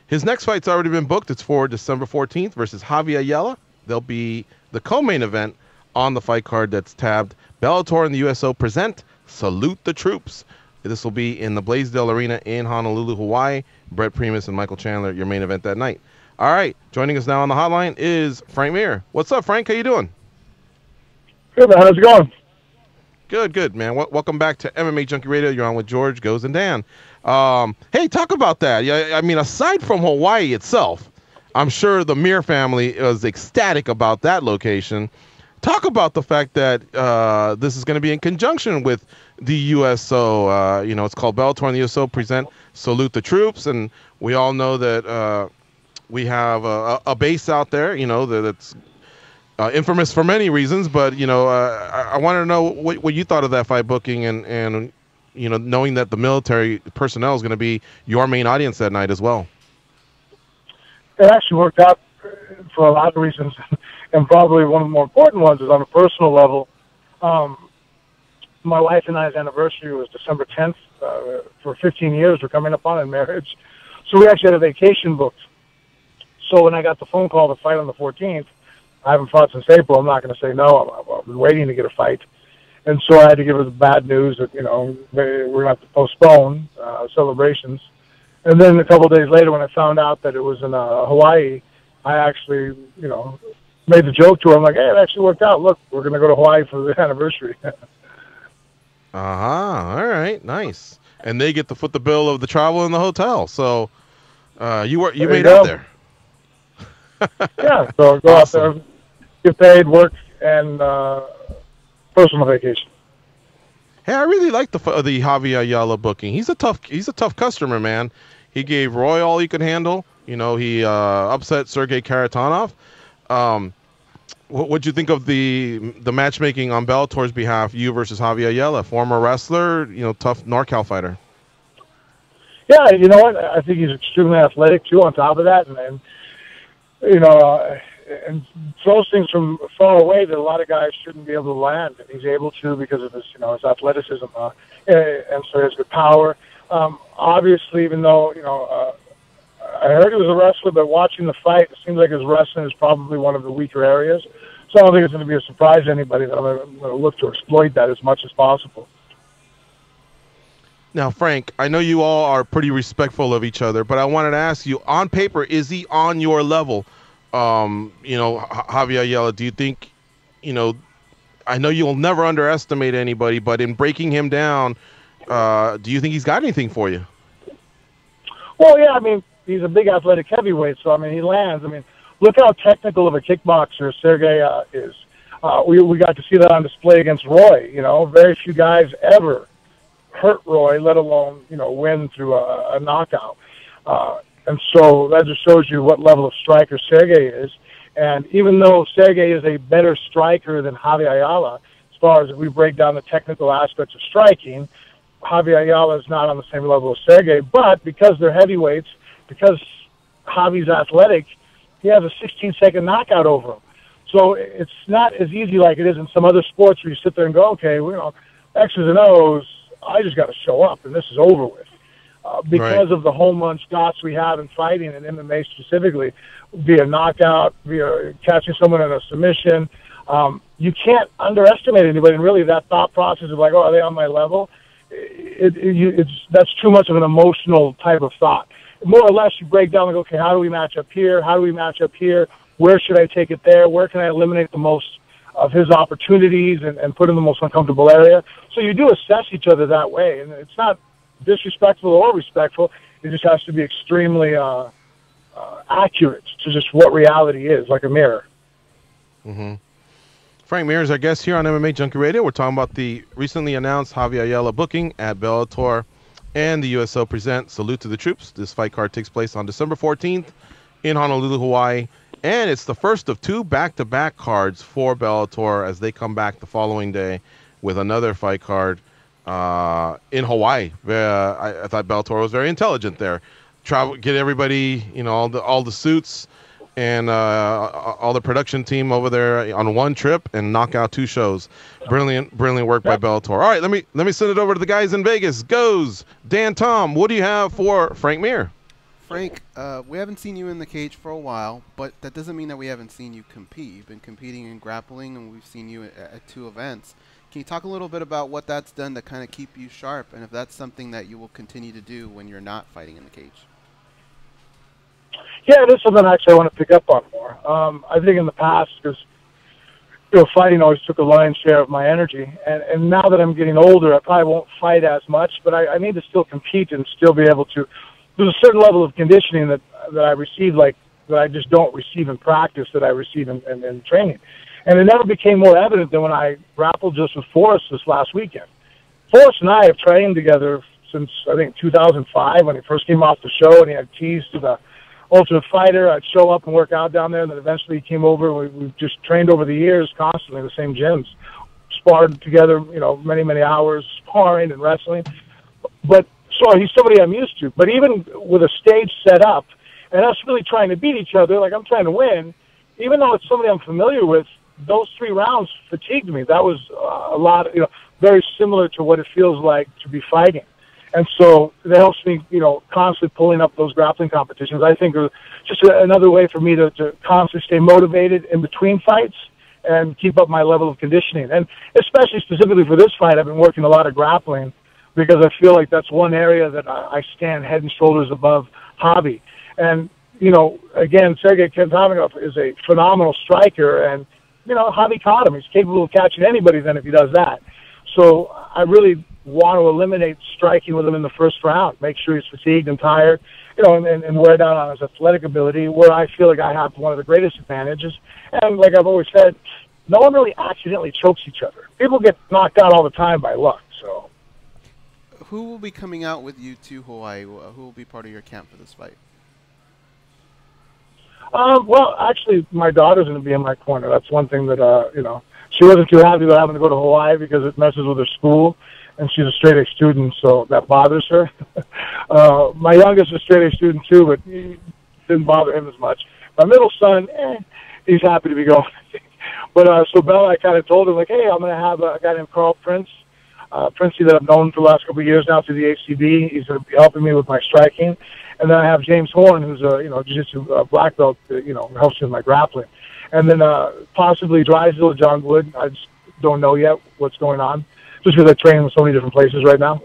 His next fight's already been booked. It's for December 14th versus Javi Ayala. They'll be the co-main event on the fight card that's tabbed Bellator and the USO present Salute the Troops. This will be in the Blaisdell Arena in Honolulu, Hawaii. Brett Primus and Michael Chandler, your main event that night. All right, joining us now on the hotline is Frank Mir. What's up, Frank? How you doing? Good, man. How's it going? Good, man. Welcome back to MMA Junkie Radio. You're on with George, Goes, and Dan. Hey, talk about that. Yeah, I mean, aside from Hawaii itself, I'm sure the Mir family is ecstatic about that location. Talk about the fact that this is going to be in conjunction with the USO. It's called Bellator and the USO present Salute the Troops, and we all know that we have a base out there, that's infamous for many reasons. But I wanted to know what you thought of that fight booking, and knowing that the military personnel is going to be your main audience that night as well. It actually worked out for a lot of reasons. And probably one of the more important ones is on a personal level. My wife and I's anniversary was December 10th. For 15 years, we're coming up on in marriage. So we actually had a vacation booked. So when I got the phone call to fight on the 14th, I haven't fought since April. I'm not going to say no. I've been waiting to get a fight. And so I had to give her the bad news that, we're going to have to postpone celebrations. And then a couple of days later, when I found out that it was in Hawaii, I actually, made the joke to her. I'm like, hey, it actually worked out. Look, we're going to go to Hawaii for the anniversary. All right, nice. And they get to foot the bill of the travel and the hotel. So you made out there. Yeah, so go out there, get paid, work, and personal vacation. Hey, I really like the Javi Ayala booking. He's a tough customer, man. He gave Roy all he could handle. He upset Sergey Karatanov. What'd you think of the matchmaking on Bellator's behalf, you versus Javi Ayala, former wrestler, tough NorCal fighter? Yeah, you know what? I think he's extremely athletic, too, on top of that. And throws things from far away that a lot of guys shouldn't be able to land. And he's able to because of his athleticism. And so he has good power. Obviously, even though, I heard he was a wrestler, but watching the fight, it seems like his wrestling is probably one of the weaker areas. So I don't think it's going to be a surprise to anybody that I'm going to look to exploit that as much as possible. Now, Frank, I know you all are pretty respectful of each other, but I wanted to ask you, on paper, is he on your level? Javi Ayala, do you think, I know you'll never underestimate anybody, but in breaking him down, do you think he's got anything for you? Well, yeah, I mean, he's a big athletic heavyweight, so, he lands. Look how technical of a kickboxer Sergey is. We got to see that on display against Roy. Very few guys ever hurt Roy, let alone, win through a knockout. And so that just shows you what level of striker Sergey is. And even though Sergey is a better striker than Javi Ayala, as far as we break down the technical aspects of striking, Javi Ayala is not on the same level as Sergey. But because they're heavyweights, because Javi's athletic, he has a 16-second knockout over him. So it's not as easy like it is in some other sports where you sit there and go, okay, X's and O's, I just got to show up, and this is over with. Because of the home run shots we have in fighting, and MMA specifically, via knockout, via catching someone in a submission, you can't underestimate anybody. And really that thought process of like, oh, are they on my level? That's too much of an emotional type of thought. More or less, you break down and go, okay, how do we match up here? How do we match up here? Where should I take it there? Where can I eliminate the most his opportunities and put in the most uncomfortable area. So you do assess each other that way, and it's not disrespectful or respectful. It just has to be extremely accurate to just what reality is, like a mirror. Mm-hmm. Frank Mir is our guest here on MMA Junkie Radio. We're talking about the recently announced Javier Ayala booking at Bellator and the USO Present Salute to the Troops. This fight card takes place on December 14th in Honolulu, Hawaii. And it's the first of 2 back-to-back cards for Bellator as they come back the following day with another fight card in Hawaii. I thought Bellator was very intelligent there. Get everybody, all the suits and all the production team over there on one trip and knock out 2 shows. Brilliant work by Bellator. All right, let me send it over to the guys in Vegas. Goes Dan, Tom. What do you have for Frank Mir? Frank, we haven't seen you in the cage for a while, but that doesn't mean that we haven't seen you compete. You've been competing in grappling, and we've seen you at 2 events. Can you talk a little bit about what that's done to kind of keep you sharp, and if that's something that you will continue to do when you're not fighting in the cage? Yeah, it is something actually I want to pick up on more. I think in the past, because fighting always took a lion's share of my energy, and now that I'm getting older, I probably won't fight as much, but I need to still compete and still be able to. There's a certain level of conditioning that I receive, that I just don't receive in practice, that I receive in training. And it never became more evident than when I grappled just with Forrest this last weekend. Forrest and I have trained together since, I think, 2005, when he first came off the show, and he had keys to the Ultimate Fighter. I'd show up and work out down there, and then eventually he came over. We've just trained over the years constantly in the same gyms, sparred together, many, many hours, sparring and wrestling. But so he's somebody I'm used to. But even with a stage set up and us really trying to beat each other, like I'm trying to win, even though it's somebody I'm familiar with, those 3 rounds fatigued me. That was a lot, very similar to what it feels like to be fighting. And so it helps me, constantly pulling up those grappling competitions. I think are just another way for me to constantly stay motivated in between fights and keep up my level of conditioning. And especially specifically for this fight, I've been working a lot of grappling, because I feel like that's one area that I stand head and shoulders above Javi. And, again, Sergey Kentaminov is a phenomenal striker, and, Javi caught him. He's capable of catching anybody then if he does that. So I really want to eliminate striking with him in the first round, make sure he's fatigued and tired, and wear down on his athletic ability, where I feel like I have one of the greatest advantages. And like I've always said, no one really accidentally chokes each other. People get knocked out all the time by luck, so. Who will be coming out with you to Hawaii? Who will be part of your camp for this fight? Well, actually, my daughter's going to be in my corner. That's one thing that, she wasn't too happy about having to go to Hawaii because it messes with her school, and she's a straight-A student, so that bothers her. My youngest is a straight-A student, too, but it didn't bother him as much. My middle son, he's happy to be going. But so Bella, I kind of told him, hey, I'm going to have a guy named Carl Prince. Princey, that I've known for the last couple of years now through the ACB. He's going to be helping me with my striking. And then I have James Horn, who's a jiu-jitsu black belt, helps me with my grappling. And then possibly Drysdale or John Wood. I just don't know yet what's going on, just because I train in so many different places right now.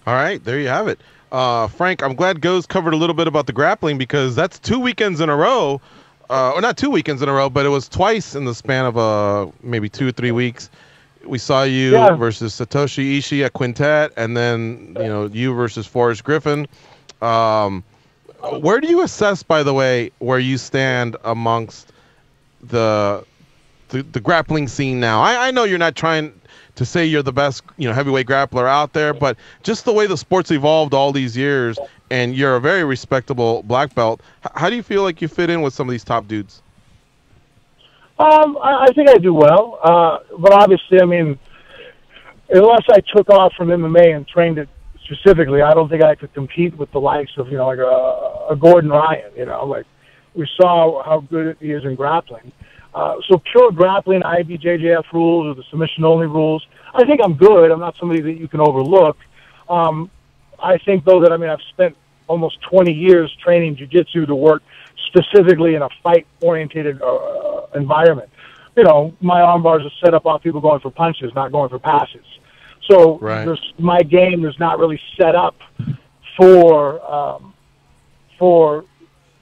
All right, there you have it. Frank, I'm glad Goes covered a little bit about the grappling, because that's 2 weekends in a row. Or not 2 weekends in a row, but it was twice in the span of maybe 2 or 3 weeks. We saw you versus Satoshi Ishii at Quintet, and then you versus Forrest Griffin. Where do you assess, by the way, where you stand amongst the grappling scene now? I know you're not trying to say you're the best heavyweight grappler out there, but just the way the sport's evolved all these years, and you're a very respectable black belt. How do you feel like you fit in with some of these top dudes? I think I do well, but obviously, I mean, unless I took off from MMA and trained it specifically, I don't think I could compete with the likes of like a Gordon Ryan. Like we saw how good he is in grappling. So pure grappling, IBJJF rules or the submission-only rules, I think I'm good. I'm not somebody that you can overlook. I think, though, that, I've spent almost 20 years training jiu-jitsu to work specifically in a fight-oriented environment. My arm bars are set up off people going for punches, not going for passes. So my game is not really set up for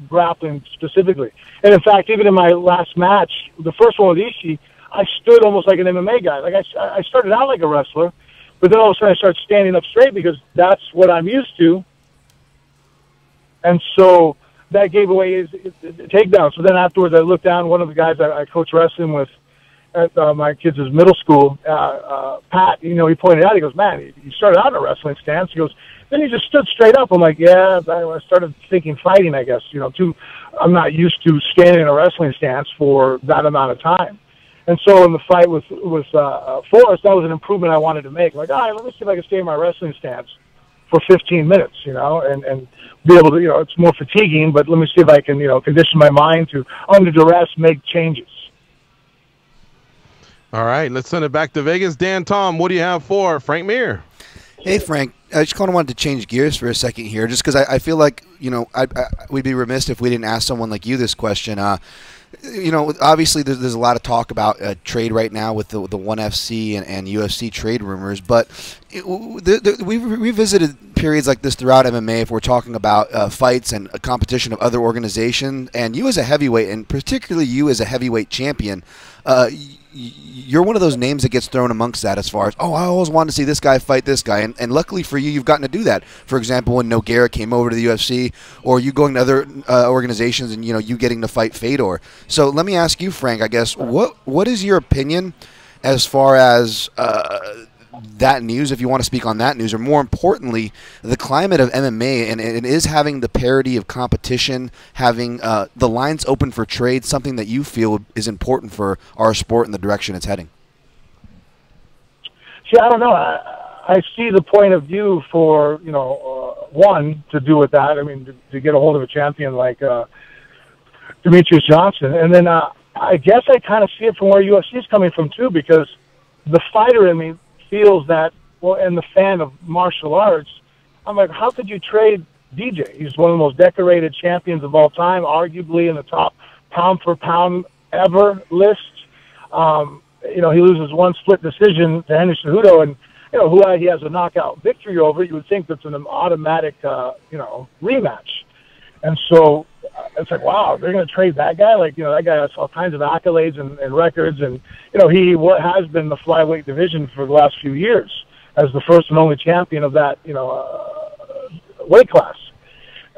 grappling specifically. And in fact, even in my last match, the first one with Ishii, I stood almost like an MMA guy. Like I started out like a wrestler, but then all of a sudden I started standing up straight because that's what I'm used to. And so that gave away his takedown. So then afterwards I looked down, one of the guys I coach wrestling with at my kids' middle school, Pat, he pointed out, he goes, man, you started out in a wrestling stance. He goes, then he just stood straight up. I'm like, yeah, I started thinking fighting, I guess, I'm not used to standing in a wrestling stance for that amount of time. And so in the fight with Forrest, that was an improvement I wanted to make. Like, all right, let me see if I can stay in my wrestling stance for 15 minutes, and be able to, it's more fatiguing, but let me see if I can, condition my mind to, under duress, make changes. All right, let's send it back to Vegas. Dan, Tom, what do you have for Frank Mir? Hey, Frank. I just kind of wanted to change gears for a second here, just because I feel like, we'd be remiss if we didn't ask someone like you this question. Obviously there's a lot of talk about trade right now with the ONE FC and UFC trade rumors, but we've revisited periods like this throughout MMA if we're talking about fights and a competition of other organizations. And you as a heavyweight, and particularly you as a heavyweight champion, you're one of those names that gets thrown amongst that as far as, I always wanted to see this guy fight this guy. And luckily for you, you've gotten to do that. For example, when Nogueira came over to the UFC, or you going to other organizations and, you getting to fight Fedor. So let me ask you, Frank, I guess, what is your opinion as far as that news, if you want to speak on that news, or more importantly, the climate of MMA, and it is having the parity of competition, having the lines open for trade, something that you feel is important for our sport and the direction it's heading? See, I don't know. I see the point of view for, one, to do with that. I mean, to get a hold of a champion like Demetrius Johnson. And then I guess I kind of see it from where UFC is coming from, too, because the fighter in me feels that, and the fan of martial arts, I'm like, how could you trade DJ? He's one of the most decorated champions of all time, arguably in the top pound for pound ever list. He loses one split decision to Henry Cejudo, and who he has a knockout victory over. You would think that's an automatic, rematch. And so it's like, wow, they're going to trade that guy? Like, that guy has all kinds of accolades and records, and he has been the flyweight division for the last few years as the first and only champion of that, weight class.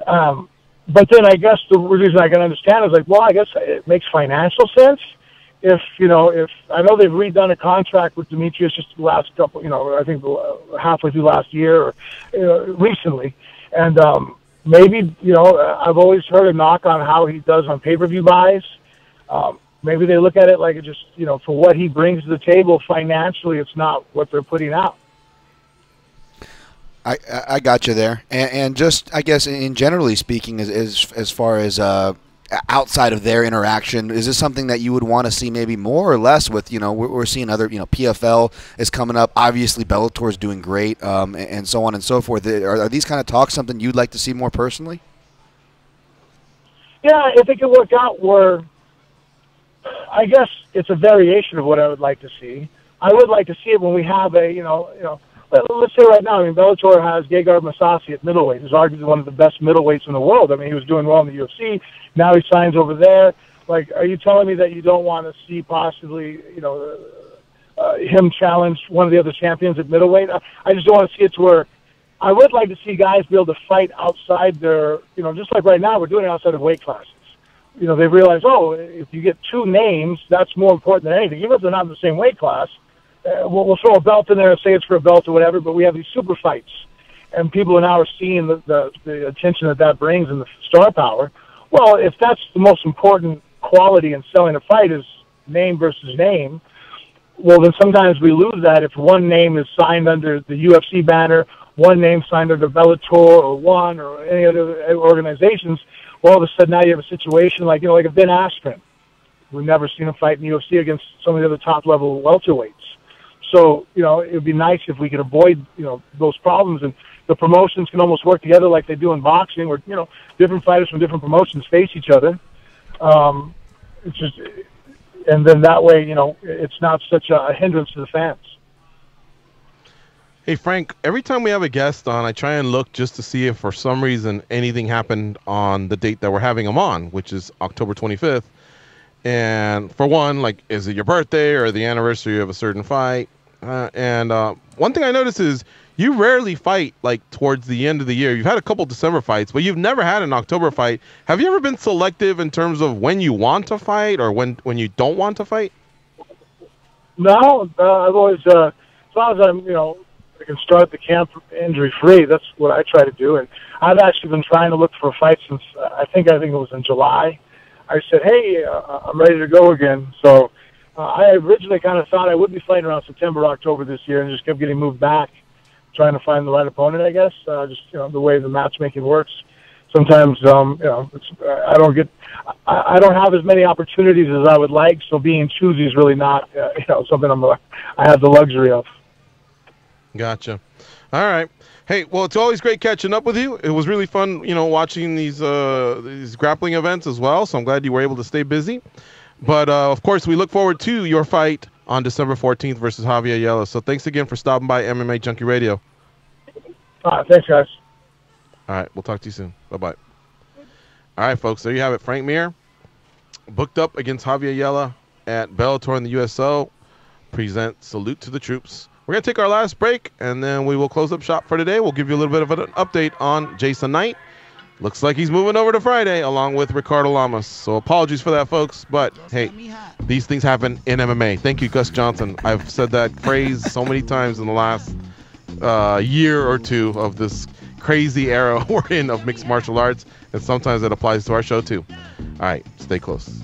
But then I guess the reason I can understand is like, well, I guess it makes financial sense. If I know they've redone a contract with Demetrius just the last couple, I think halfway through last year or recently, and maybe, I've always heard a knock on how he does on pay-per-view buys. Maybe they look at it like it just, for what he brings to the table financially, it's not what they're putting out. I got you there. And just, I guess, in generally speaking, as far as outside of their interaction, is this something that you would want to see maybe more or less with, we're seeing other, PFL is coming up, obviously Bellator is doing great, and so on and so forth. Are these kind of talks something you'd like to see more personally? Yeah, if it could work out where, I guess it's a variation of what I would like to see. I would like to see it when we have a, let's say right now, Bellator has Gegard Mousasi at middleweight, who's arguably one of the best middleweights in the world. I mean, he was doing well in the UFC. Now he signs over there. Like, are you telling me that you don't want to see possibly, him challenge one of the other champions at middleweight? I just don't want to see it to where I would like to see guys be able to fight outside their, just like right now, we're doing it outside of weight classes. They've realized, if you get two names, that's more important than anything. Even if they're not in the same weight class, we'll throw a belt in there and say it's for a belt or whatever, but we have these super fights. And people now are seeing the attention that brings and the star power. Well, if that's the most important quality in selling a fight is name versus name, well, then sometimes we lose that if one name is signed under the UFC banner, one name signed under Bellator or ONE or any other organizations. Well, all of a sudden now you have a situation like, like a Ben Askren. We've never seen him fight in the UFC against some of the other top-level welterweights. So, it would be nice if we could avoid, those problems, and the promotions can almost work together like they do in boxing, where, different fighters from different promotions face each other. It's just, and then that way, it's not such a hindrance to the fans. Hey, Frank, every time we have a guest on, I try and look just to see if for some reason anything happened on the date that we're having them on, which is October 25th. And for one, like, is it your birthday or the anniversary of a certain fight? And one thing I notice is you rarely fight, like, towards the end of the year. You've had a couple December fights, but you've never had an October fight. Have you ever been selective in terms of when you want to fight or when you don't want to fight? No, I've always, as long as I'm, I can start the camp injury-free, that's what I try to do. And I've actually been trying to look for a fight since, I think it was in July. I said, hey, I'm ready to go again. So I originally kind of thought I would be fighting around September, October this year, and just kept getting moved back, trying to find the right opponent, I guess. Just, the way the matchmaking works. Sometimes, I don't have as many opportunities as I would like, so being choosy is really not, something I have the luxury of. Gotcha. All right. Hey, well, it's always great catching up with you. It was really fun, watching these grappling events as well, so I'm glad you were able to stay busy. But, of course, we look forward to your fight on December 14th versus Javier Yella. So thanks again for stopping by MMA Junkie Radio. Thanks, guys. All right, we'll talk to you soon. Bye-bye. All right, folks, there you have it. Frank Mir booked up against Javier Yella at Bellator in the USO. Present Salute to the Troops. We're going to take our last break, and then we will close up shop for today. We'll give you a little bit of an update on Jason Knight. Looks like he's moving over to Friday along with Ricardo Lamas. So apologies for that, folks. But, hey, these things happen in MMA. Thank you, Gus Johnson. I've said that phrase so many times in the last year or two of this crazy era we're in of mixed martial arts. And sometimes it applies to our show, too. All right, stay close.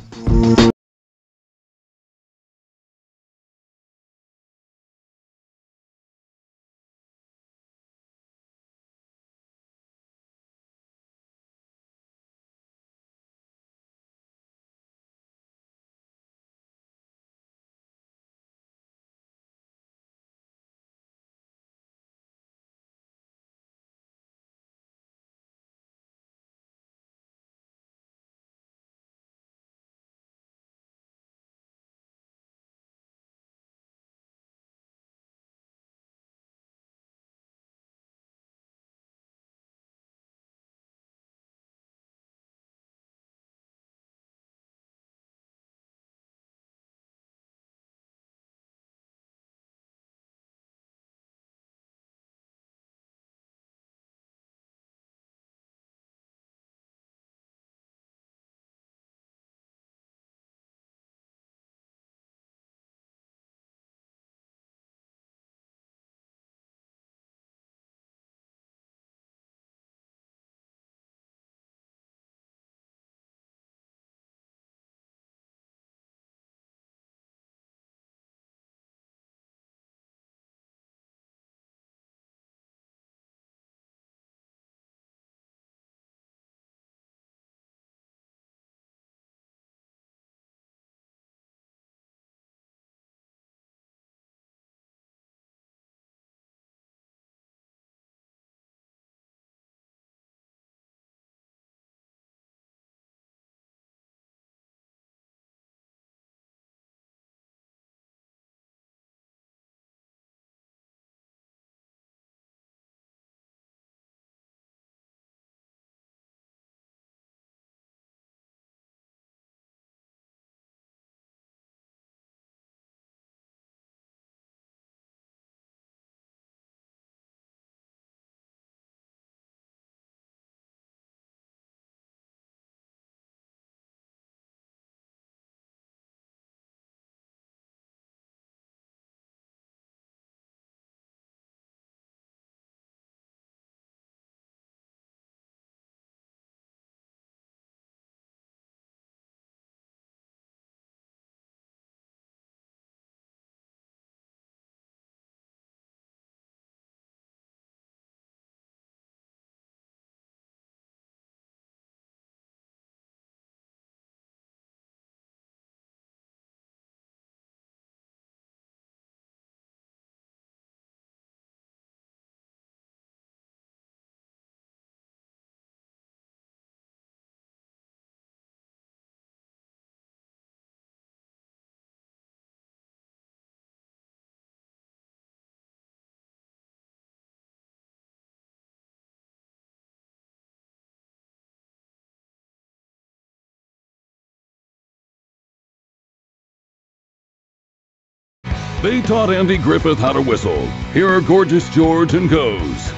They taught Andy Griffith how to whistle. Here are Gorgeous George and Goes.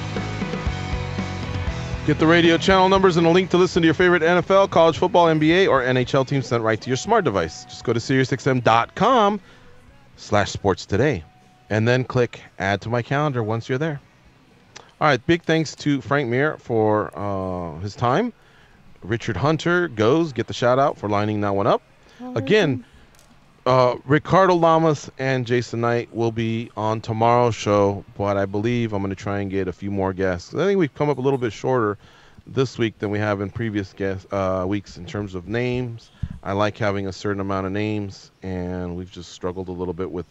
Get the radio channel numbers and a link to listen to your favorite NFL, college football, NBA, or NHL team sent right to your smart device. Just go to SiriusXM.com/sports today and then click add to my calendar once you're there. All right, big thanks to Frank Mir for his time. Richard Hunter goes, get the shout out for lining that one up. Again, Ricardo Lamas and Jason Knight will be on tomorrow's show, but I believe I'm going to try and get a few more guests. I think we've come up a little bit shorter this week than we have in previous weeks in terms of names. I like having a certain amount of names, and we've just struggled a little bit with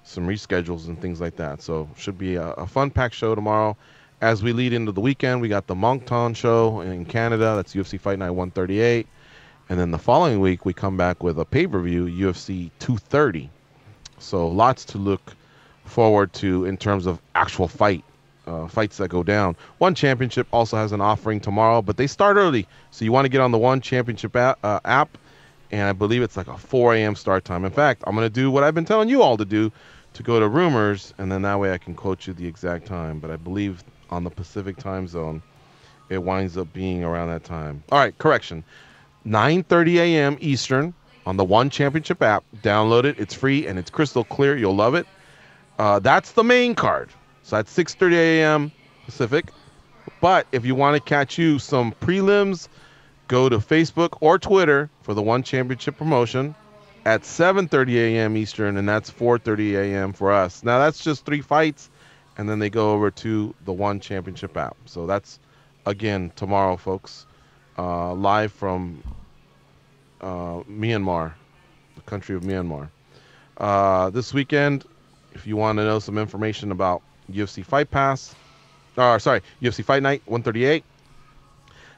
some reschedules and things like that. So should be a fun-packed show tomorrow. As we lead into the weekend, we got the Moncton show in Canada. That's UFC Fight Night 138. And then the following week, we come back with a pay-per-view, UFC 230. So lots to look forward to in terms of actual fights that go down. One Championship also has an offering tomorrow, but they start early. So you want to get on the One Championship app, and I believe it's like a 4 a.m. start time. In fact, I'm going to do what I've been telling you all to do, to go to Rumors, and then that way I can quote you the exact time. But I believe on the Pacific time zone, it winds up being around that time. All right, correction. 9:30 a.m. Eastern on the One Championship app. Download it. It's free, and it's crystal clear. You'll love it. That's the main card. So that's 6:30 a.m. Pacific. But if you want to catch you some prelims, go to Facebook or Twitter for the One Championship promotion at 7:30 a.m. Eastern, and that's 4:30 a.m. for us. Now, that's just 3 fights, and then they go over to the One Championship app. So that's, again, tomorrow, folks. Live from Myanmar, the country of Myanmar. This weekend, if you want to know some information about UFC Fight Pass, UFC Fight Night 138,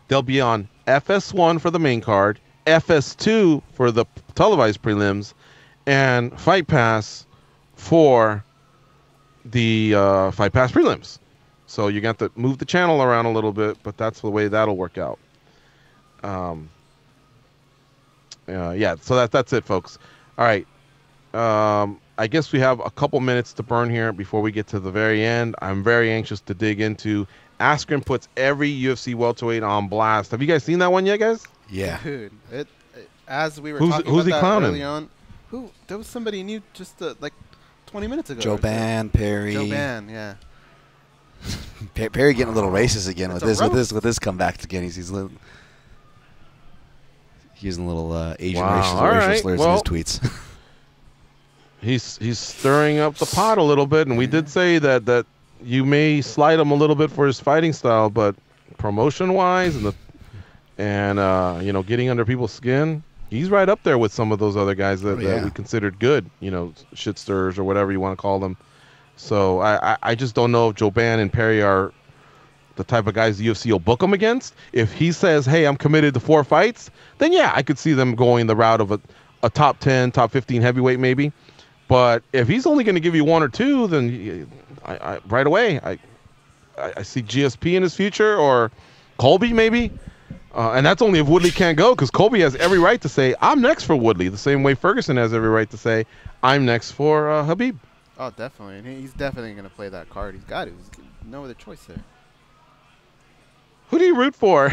they'll be on FS1 for the main card, FS2 for the televised prelims, and Fight Pass for the Fight Pass prelims. So you got to move the channel around a little bit, but that's the way that'll work out. Yeah, so that's it, folks. All right. I guess we have a couple minutes to burn here before we get to the very end. I'm very anxious to dig into Askren puts every UFC welterweight on blast. Have you guys seen that one yet, guys? Yeah. Dude, as we were talking who's he about clowning? that early on, there was somebody new just like 20 minutes ago. Joban, Perry. Joban, yeah. Perry getting a little racist again with this comeback again. He's using a little Asian racial slurs in his tweets. He's stirring up the pot a little bit, and we did say that you may slide him a little bit for his fighting style, but promotion-wise and you know, getting under people's skin, he's right up there with some of those other guys that we considered good, you know, shit stirrers or whatever you want to call them. So I just don't know if Joban and Perry are the type of guys the UFC will book them against. If he says, hey, I'm committed to 4 fights, then yeah, I could see them going the route of a top 10, top 15 heavyweight maybe. But if he's only going to give you 1 or 2, then I right away I see GSP in his future, or Colby maybe. And that's only if Woodley can't go, because Colby has every right to say, I'm next for Woodley, the same way Ferguson has every right to say, I'm next for Khabib. Oh, definitely. And he's definitely going to play that card. He's got to. There's no other choice there. Who do you root for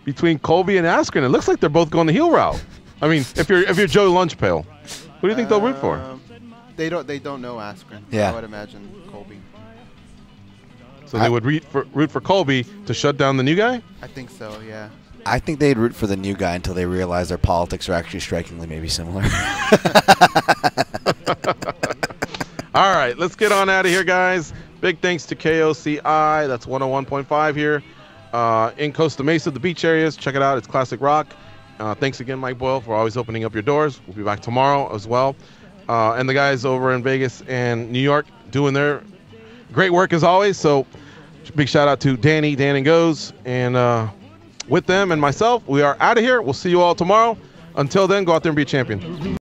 between Colby and Askren? It looks like they're both going the heel route. I mean, if you're Joe Lunchpail, who do you think they'll root for? They don't know Askren. Yeah. I would imagine Colby. So they would root for Colby to shut down the new guy? I think so, yeah. I think they'd root for the new guy until they realize their politics are actually strikingly maybe similar. All right, let's get on out of here, guys. Big thanks to KOCI. That's 101.5 here in Costa Mesa, the beach areas. Check it out. It's classic rock. Thanks again, Mike Boyle, for always opening up your doors. We'll be back tomorrow as well. And the guys over in Vegas and New York doing their great work as always. So big shout out to Danny, Dan and Goes. And with them and myself, we are out of here. We'll see you all tomorrow. Until then, go out there and be a champion.